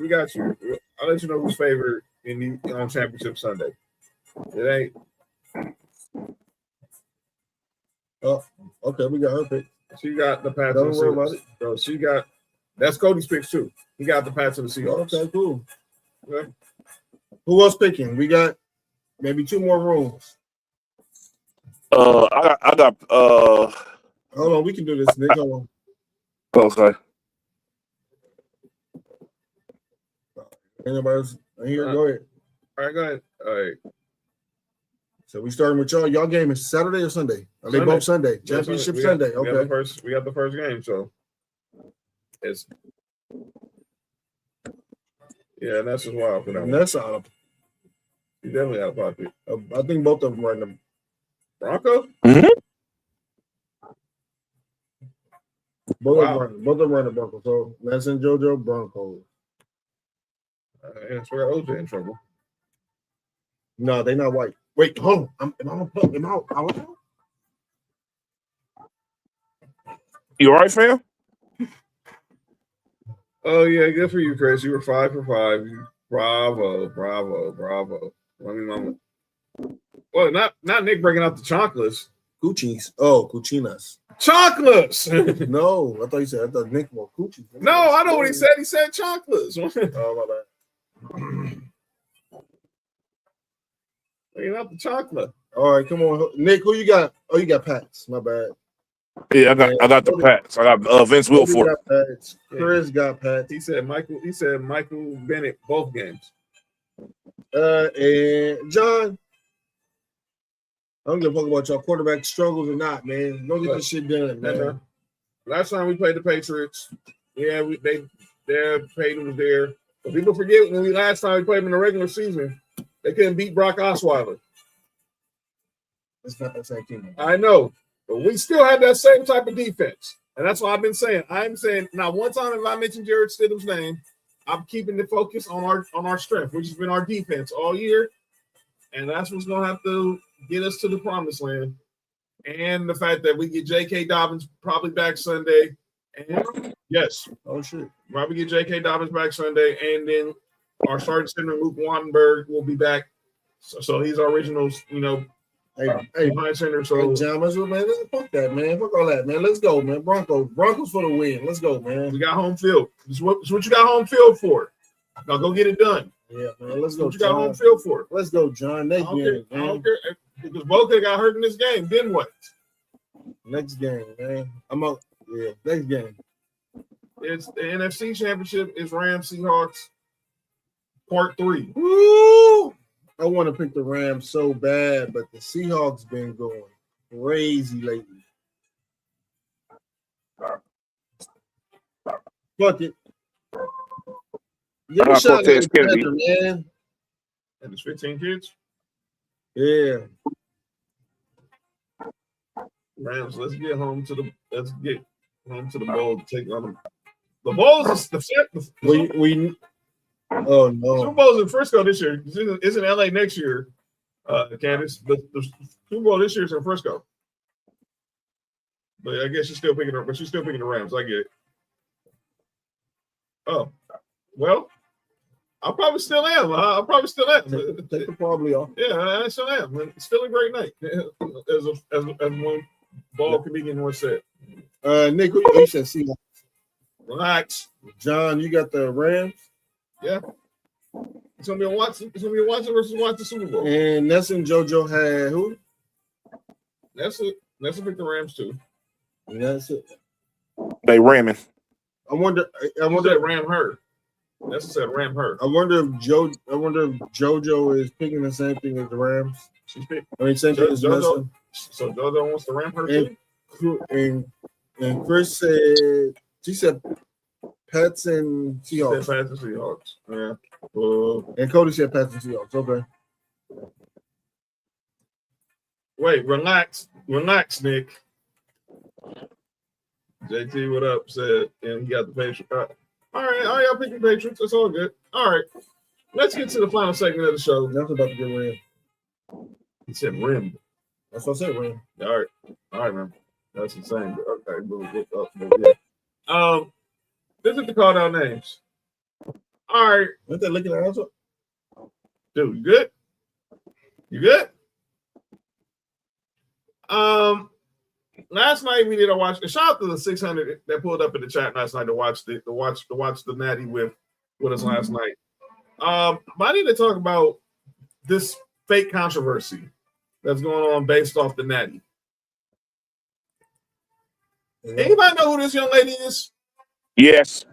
got you. I'll let you know who's favorite on Championship Sunday. It ain't. Oh, okay. We got her pick. She got the Pats. Don't worry about it. So that's Cody's picks too. He got the Pats and the Seahawks. Okay, cool. Okay. Who else picking? We got maybe 2 more rooms. I got Hold on, we can do this, Nick. Hold on. Okay. Anybody else here? Go ahead. All right, go ahead. All right. So we starting with y'all. Y'all game is Saturday or Sunday? Are they Sunday. both Sunday? Championship Sunday. Okay. We got the first game, so it's that's just wild for them. That's out of. You definitely out of pocket. I think both of them right now. Bronco? Mm-hmm. Both of them running Bronco. So Lance and JoJo Broncos. And so got OJ in trouble. No, they not white. Wait, hold on. Am I out? You all right, fam? Oh yeah, good for you, Chris. You were 5 for 5. Bravo. I mean, mama. Well, not Nick breaking out the chocolates. Gucci's. Oh, Cucinas. Chocolates. No, I thought Nick more Gucci. No, I know what he said. He said chocolates. Oh my bad. Breaking out the chocolate. All right, come on, Nick. Who you got? Oh, you got Pats. My bad. Yeah, I got the Pats. I got Vince Wilfork. Chris got Pats. He said Michael Bennett both games. And John, I don't give a fuck about your quarterback struggles or not, man. Don't get this shit done, man. Last time we played the Patriots, their Peyton was there. But people forget when last time we played them in the regular season, they couldn't beat Brock Osweiler. It's not that same team. I know, but we still had that same type of defense. And that's what I've been saying. I'm saying now one time if I mention Jared Stidham's name, I'm keeping the focus on our strength, which has been our defense all year. And that's what's gonna have to get us to the promised land. And the fact that we get J.K. Dobbins probably back Sunday. And yes. Oh shit. Probably get J.K. Dobbins back Sunday, and then our starting center Luke Wandenberg will be back. So he's our original, behind center. So John, man, fuck that, man. Fuck all that, man. Let's go, man. Broncos for the win. Let's go, man. We got home field. It's what you got home field for. Now go get it done. Yeah, man. Let's go. What you got home field for? Let's go, John. Next game, I don't care. Because Boca got hurt in this game. Then what? Next game, man. I'm out. Yeah, next game. It's the NFC Championship. It's Rams Seahawks. Part 3. Woo! I want to pick the Rams so bad, but the Seahawks been going crazy lately. Fuck it. Give a shot at the Panther, man. And there's 15 kids. Yeah. Rams, let's get home to the bowl to take on them. The Bowls oh no. Super Bowl's in Frisco this year. It's in LA next year, Candace. The Super Bowl this year is in Frisco. But I guess she's still picking the Rams. I get it. Oh, well, I probably still am. Take the probably off. Yeah, I still am. It's still a great night, as one ball comedian once said. Nick, who you said Seahawks? Relax, John. You got the Rams. Yeah, it's gonna be a Watson. It's gonna be a Watson versus Watson Super Bowl. And Ness and JoJo had who? That's it. That's a pick the Rams too. And that's it. They ramming. I wonder. Ram her. That's what said Ram her. I wonder if JoJo is picking the same thing as the Rams. She's picking. I mean, same thing as JoJo. So JoJo wants to Ram her too. And Chris said she said Pats and Seahawks. Pats and Seahawks. Yeah. And Cody said Pats and Seahawks. Okay. Wait, relax, Nick. JT, what up? Said, and he got the Patriots. All right, y'all picking Patriots. That's all good. All right, let's get to the final segment of the show. That's about to get rim. He said rim. That's what I said, rim. All right, man. That's insane. Okay, this is the call down names. All right. Aren't they looking at us? Dude, you good? You good? Last night we did a watch. Shout out to the 600 that pulled up in the chat last night to watch the Natty with us last night. But I need to talk about this fake controversy that's going on based off the Natty. Anybody know who this young lady is? Yes.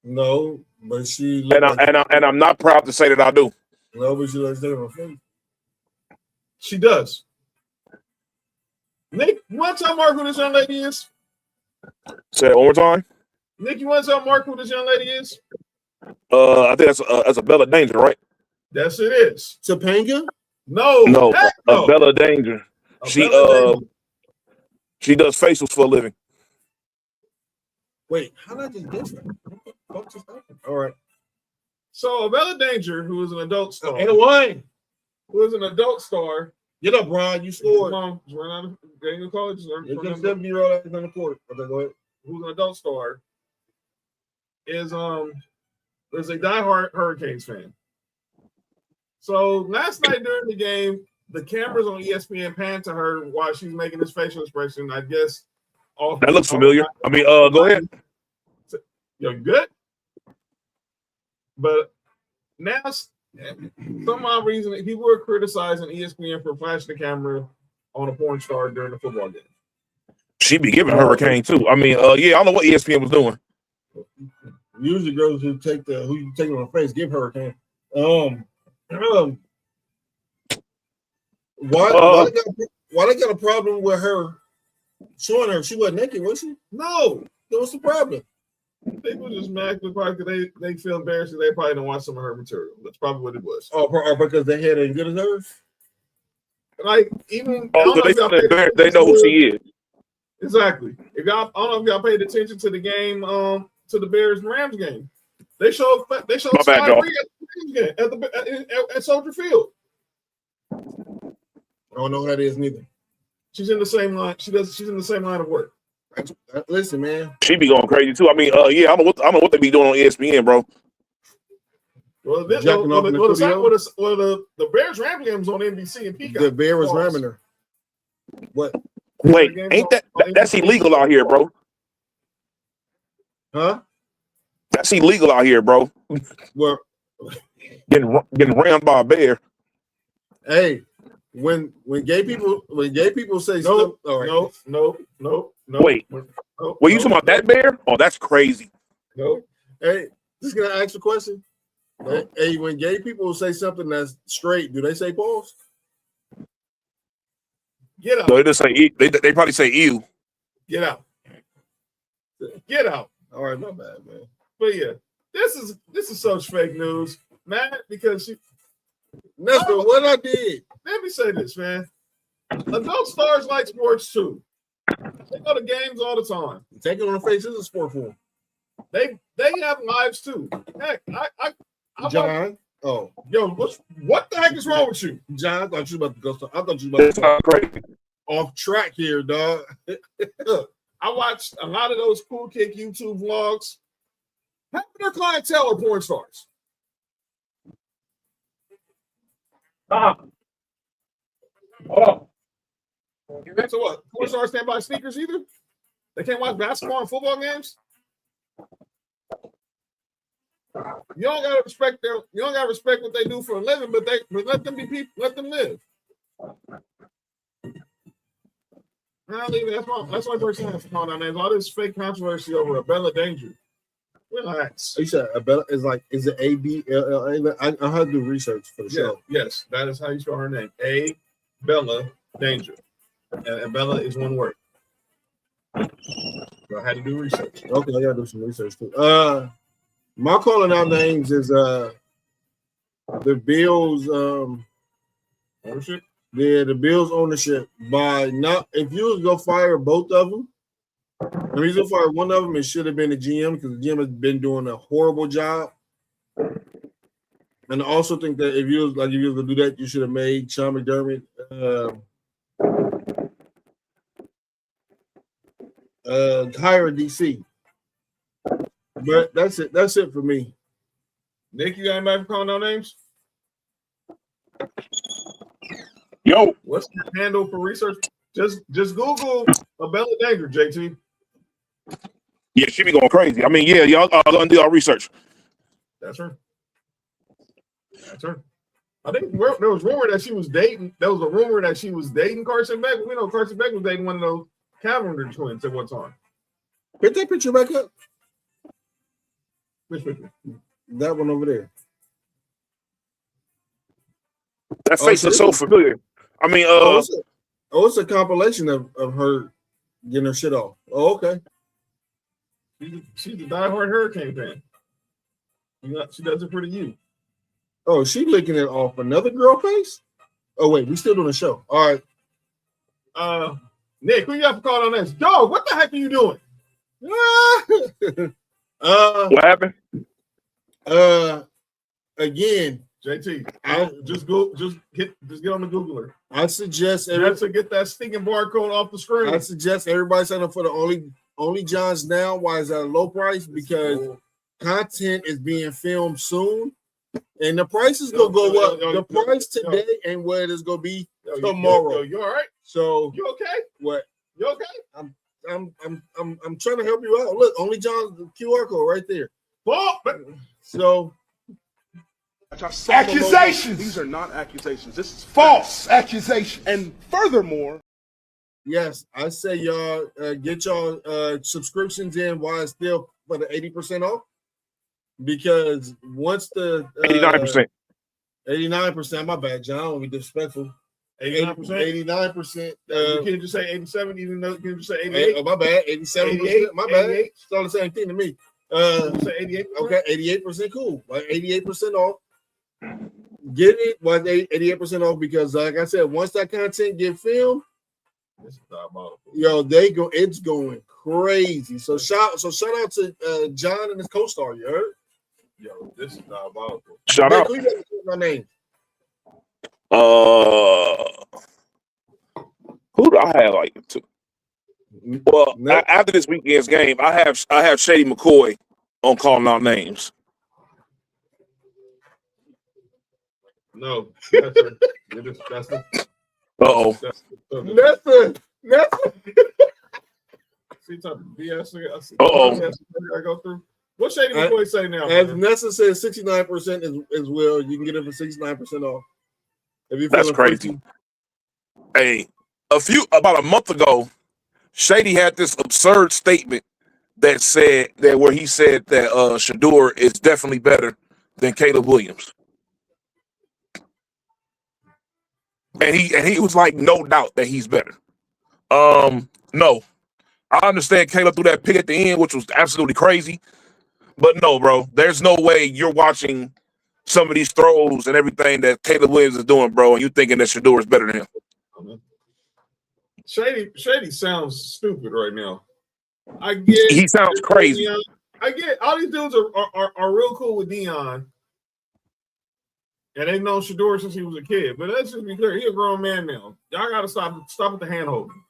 No, but she and I'm not proud to say that I do. No, but she looks different. Face. She does. Nick, you want to tell Mark who this young lady is? Say it one more time. Nick, you want to tell Mark who this young lady is? I think that's a Bella Danger, right? Yes, it is. Topanga? No, a Bella Danger. She does facials for a living. Wait, how did I just guess that? All right. So Bella Danger, who is an adult star. And one. Who is an adult star. Get up, Brian. You scored. Come on, run out of Daniel College. It's a 7-year-old on the court. Okay, go ahead. Who's an adult star is a diehard Hurricanes fan. So last night during the game, the cameras on ESPN panned to her while she's making this facial expression. I guess that looks familiar. I mean, go ahead. You're good, but now. Some odd reason people were criticizing ESPN for flashing the camera on a porn star during the football game. She be giving Hurricane too. I mean, I don't know what ESPN was doing. Usually, girls who you take on the face give Hurricane. Why they got a problem with her showing her she wasn't naked, was she? No, what's the problem? People just mad because they feel embarrassed. They probably don't watch some of her material. That's probably what it was. Or because they had as good as hers. Like even they know who she is. Exactly. I don't know if y'all paid attention to the game, to the Bears and Rams game. They showed Scott Reed at Soldier Field. I don't know who that is neither. She's in the same line. She's in the same line of work. Listen, man. She be going crazy too. I mean, I don't know what they be doing on ESPN, bro. Well, the Bears Rams game was on NBC and Peacock. The Bear was ramming her. What? Wait, ain't that's illegal out here, bro? Huh? That's illegal out here, bro. Well, getting rammed by a bear. Hey, when gay people say stuff, all right. No. Wait, were you talking about that bear? Oh, that's crazy. No. Hey, just gonna ask a question. Hey, when gay people say something that's straight, do they say pause? Get out. No, they just say they probably say ew. Get out. Get out. All right, my bad, man. But yeah, this is such fake news, man. Because that's what I did. Let me say this, man. Adult stars like sports too. They go to games all the time. Take it on the face is a sport for them. They have lives too. Heck, I John. Oh, yo, what the heck is wrong with you, John? I thought you were about to go. I thought you were about to go off track here, dog. Look, I watched a lot of those Cool Kick YouTube vlogs. Half of their clientele are porn stars. Hold on. So what? Porn stars can't buy sneakers either? They can't watch basketball and football games? You don't gotta respect them. You don't gotta respect what they do for a living, but let them be people. Let them live. That's my first time calling out names. All this fake controversy over Abella Danger. Relax. You said Abella is it ABLLA? I had to do research for the show. Yes, that is how you spell her name. Abella Danger, and Abella is one word. So I had to do research. Okay, I gotta do some research too. My calling out names is the Bills ownership. Yeah, the Bills ownership by not if you was gonna fire both of them, and he's gonna fire one of them, it should have been the GM because the GM has been doing a horrible job. And I also think that if you was gonna do that, you should have made Sean McDermott hire a DC. But that's it. That's it for me. Nick, you got anybody for calling out names? Yo, what's the handle for research? Just Google Abella Danger, JT. Yeah, she be going crazy. I mean, yeah, y'all gonna do our research. That's her. That's her. I think there was rumor that she was dating. There was a rumor that she was dating Carson Beck. We know Carson Beck was dating one of those Cavalry twins at one time. Put that picture back up. Which picture? That one over there. That face looks so familiar. I mean, it's a compilation of her getting her shit off. Oh, okay. She's the diehard Hurricane fan. She does it for the youth. Oh, she licking it off another girl face? Oh, wait, we still doing a show. All right. Nick, who you have to call on this? Dog, what the heck are you doing? What happened? Again, JT, just get on the Googler. I suggest to get that stinking barcode off the screen. I suggest everybody sign up for the Only Johns now. Why is that a low price? Because content is being filmed soon, and the price is gonna go up. The price today ain't what it is gonna be tomorrow. You all right? So you okay? What? You okay? I'm trying to help you out. Look, Only John's QR code right there. So accusations. These are not accusations. This is false accusation. And furthermore, yes, I say y'all get y'all subscriptions in while it's still for the 80% off. Because once the 89%, my bad, John. I don't be disrespectful. 89%. You can't just say 87, even though you can just say 88. Oh, my bad. 87%. My bad. It's all the same thing to me. Say 88. Okay, 88%. Cool. Like 88% off. Get it was 88% off because, like I said, once that content get filmed, yo, it's going crazy. So shout out to John and his co-star. You heard? Yo, this is diabolical. Shout out. Who you my name? Who do I have like to? Well, after this weekend's game, I have Shady McCoy on calling out names. No, that's her. That's her. Uh-oh. Nessa. See, type of BS I go through. What Shady McCoy say now? As Nessa says, 69% is well. You can get it for 69% off. That's crazy. Hey, about a month ago, Shady had this absurd statement that said that where he said that Shador is definitely better than Caleb Williams. And he was like, no doubt that he's better. No. I understand Caleb threw that pick at the end, which was absolutely crazy. But no, bro, there's no way you're watching some of these throws and everything that Caleb Williams is doing, bro, and you thinking that Shedeur is better than him. Shady sounds stupid right now. I get he sounds crazy. Deion. I get all these dudes are real cool with Deion. And they've known Shedeur since he was a kid. But let's just be clear, he's a grown man now. Y'all gotta stop with the hand holding.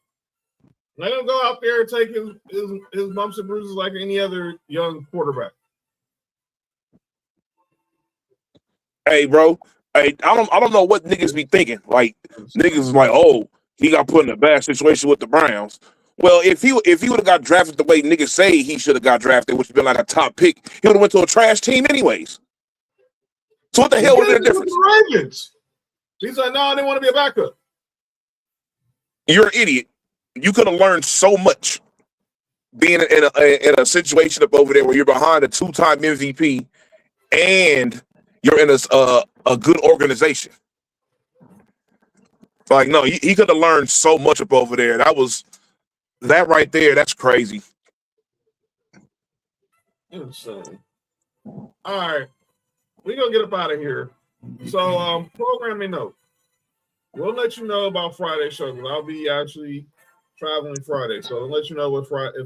Let him go out there and take his bumps and bruises like any other young quarterback. Hey, bro. Hey, I don't know what niggas be thinking. Like niggas is like, oh, he got put in a bad situation with the Browns. Well, if he would have got drafted the way niggas say he should have got drafted, which would have been like a top pick, he would have went to a trash team anyways. So what the hell was the difference? Ravens. He's like, no, I didn't want to be a backup. You're an idiot. You could have learned so much being in a situation up over there where you're behind a 2-time MVP and you're in a good organization. Like, no, he could have learned so much up over there. That right there, that's crazy. Insane. All right. We're going to get up out of here. So, programming note. We'll let you know about Friday show. I'll be actually traveling Friday. So, I'll let you know what Friday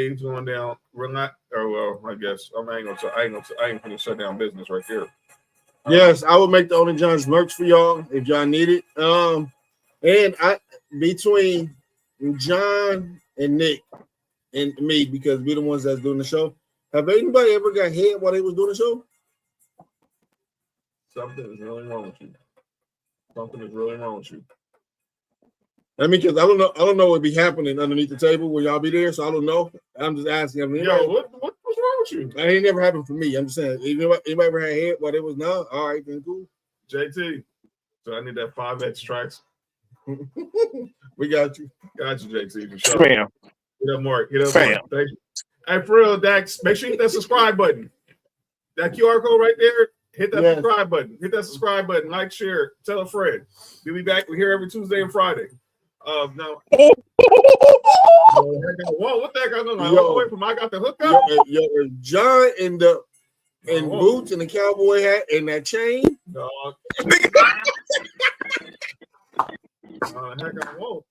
is going down. We're not, I guess. I ain't going to shut down business right there. Yes, I would make the Only John's merch for y'all if y'all need it. And between John and Nick and me, because we're the ones that's doing the show, have anybody ever got hit while they was doing the show? Something is really wrong with you. Something is really wrong with you. I mean, because I don't know what be happening underneath the table when y'all be there, so I don't know. I'm just asking. I mean, yo, what's wrong with you? It ain't never happened for me. I'm just saying. Anybody ever had hit while it was not? All right, then cool. JT, so I need that 5X tracks. We got you. Got you, JT, for sure. Fam. Get up, Mark. Get up, Mark. Thank you. Hey, for real, Dax, make sure you hit that subscribe button. That QR code right there, hit that subscribe button. Hit that subscribe button. Like, share, tell a friend. We'll be back. We're here every Tuesday and Friday. Now, whoa, what the heck? I got the hookup. Yo, John and boots and the cowboy hat and that chain. Dog. Heck, I won't.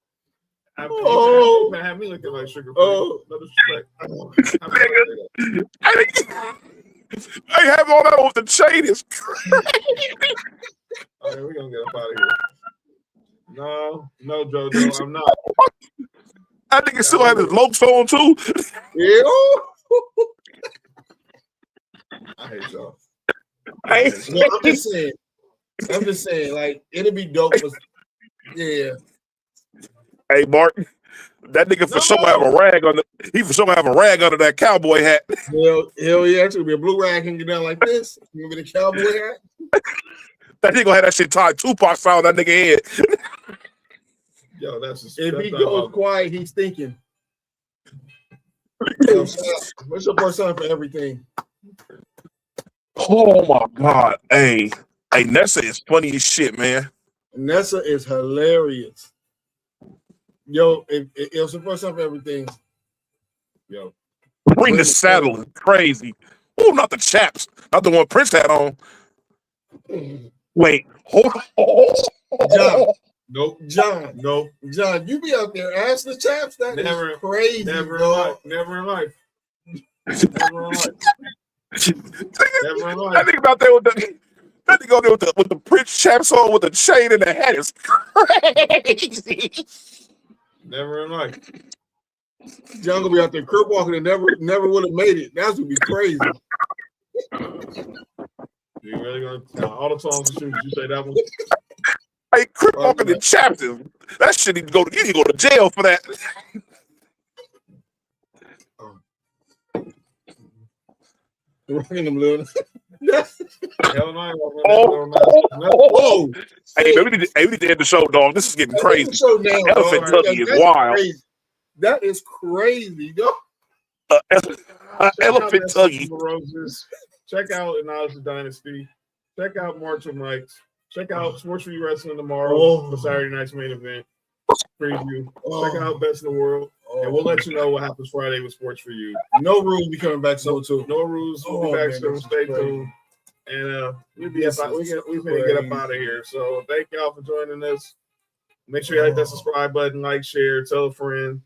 Have me looking like sugar. No disrespect. I have all that on the chain. Is all right, we're gonna get up out of here. No, JoJo, I'm not. I think it still have his lopes on too. Yeah. I hate y'all. I'm just saying, like, it'd be dope. Yeah. Hey, Mark, that nigga for sure have a rag on he for sure have a rag under that cowboy hat. Hell yeah, it's gonna be a blue rag hanging down like this. You gonna get a cowboy hat? That nigga gonna have that shit tied Tupac style on that nigga head. Yo, that's if he goes quiet, he's thinking. What's your first time for everything? Oh my God. Hey, Nessa is funny as shit, man. Nessa is hilarious. Yo, it's the first time for everything. Yo. Bring the saddle is crazy. Oh, not the chaps. Not the one Prince had on. Wait, hold on. John. Nope. John. Nope. John, you be out there ass the chaps? That is crazy. Never in life. Never in life. Never in life. Never in life. That nigga out there with the Prince chaps on with the chain and the hat is crazy. Never in life. John gonna be out there crib walking and never would have made it. That's gonna be crazy. You really gonna all the songs and shoes? You say that one? Hey, crib walking in chapters. That shit need to go to jail for that. Rocking them little. Hell no. Whoa. Hey, we need to end the show, dog. This is getting crazy. Elephant Tucky is wild. Crazy. That is crazy, yo. Elephant tuggy. Roses. Check out Another Dynasty. Check out Marshall Mike's. Check out Sports4U Wrestling tomorrow for Saturday night's main event preview. Check out Best in the World. And we'll let you know what happens Friday with Sports4U. No rules be coming back soon too. No rules. We'll be back soon. Stay tuned. And we're gonna get up out of here. So thank y'all for joining us. Make sure you hit that subscribe button, like, share, tell a friend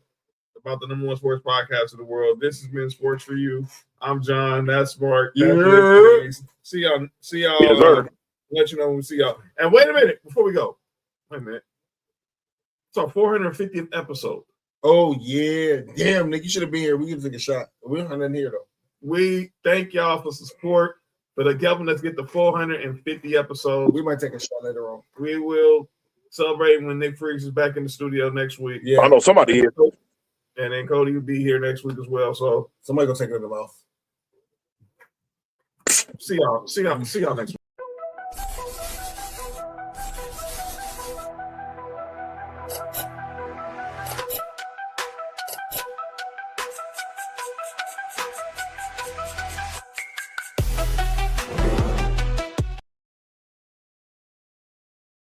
about the #1 sports podcast in the world. This has been Sports4U. I'm John. That's Mark. That's Nick. See y'all. Yes, sir. Let you know when we see y'all. And wait a minute before we go. Wait a minute. It's our 450th episode. Oh yeah, damn, Nick, you should have been here. We can take a shot. We don't have nothing here though. We thank y'all for the support, for helping us get to 450 episodes. We might take a shot later on. We will celebrate when Nick Freaks is back in the studio next week. Yeah, I know somebody is. And then Cody will be here next week as well. So somebody go take it in the mouth. See y'all next week.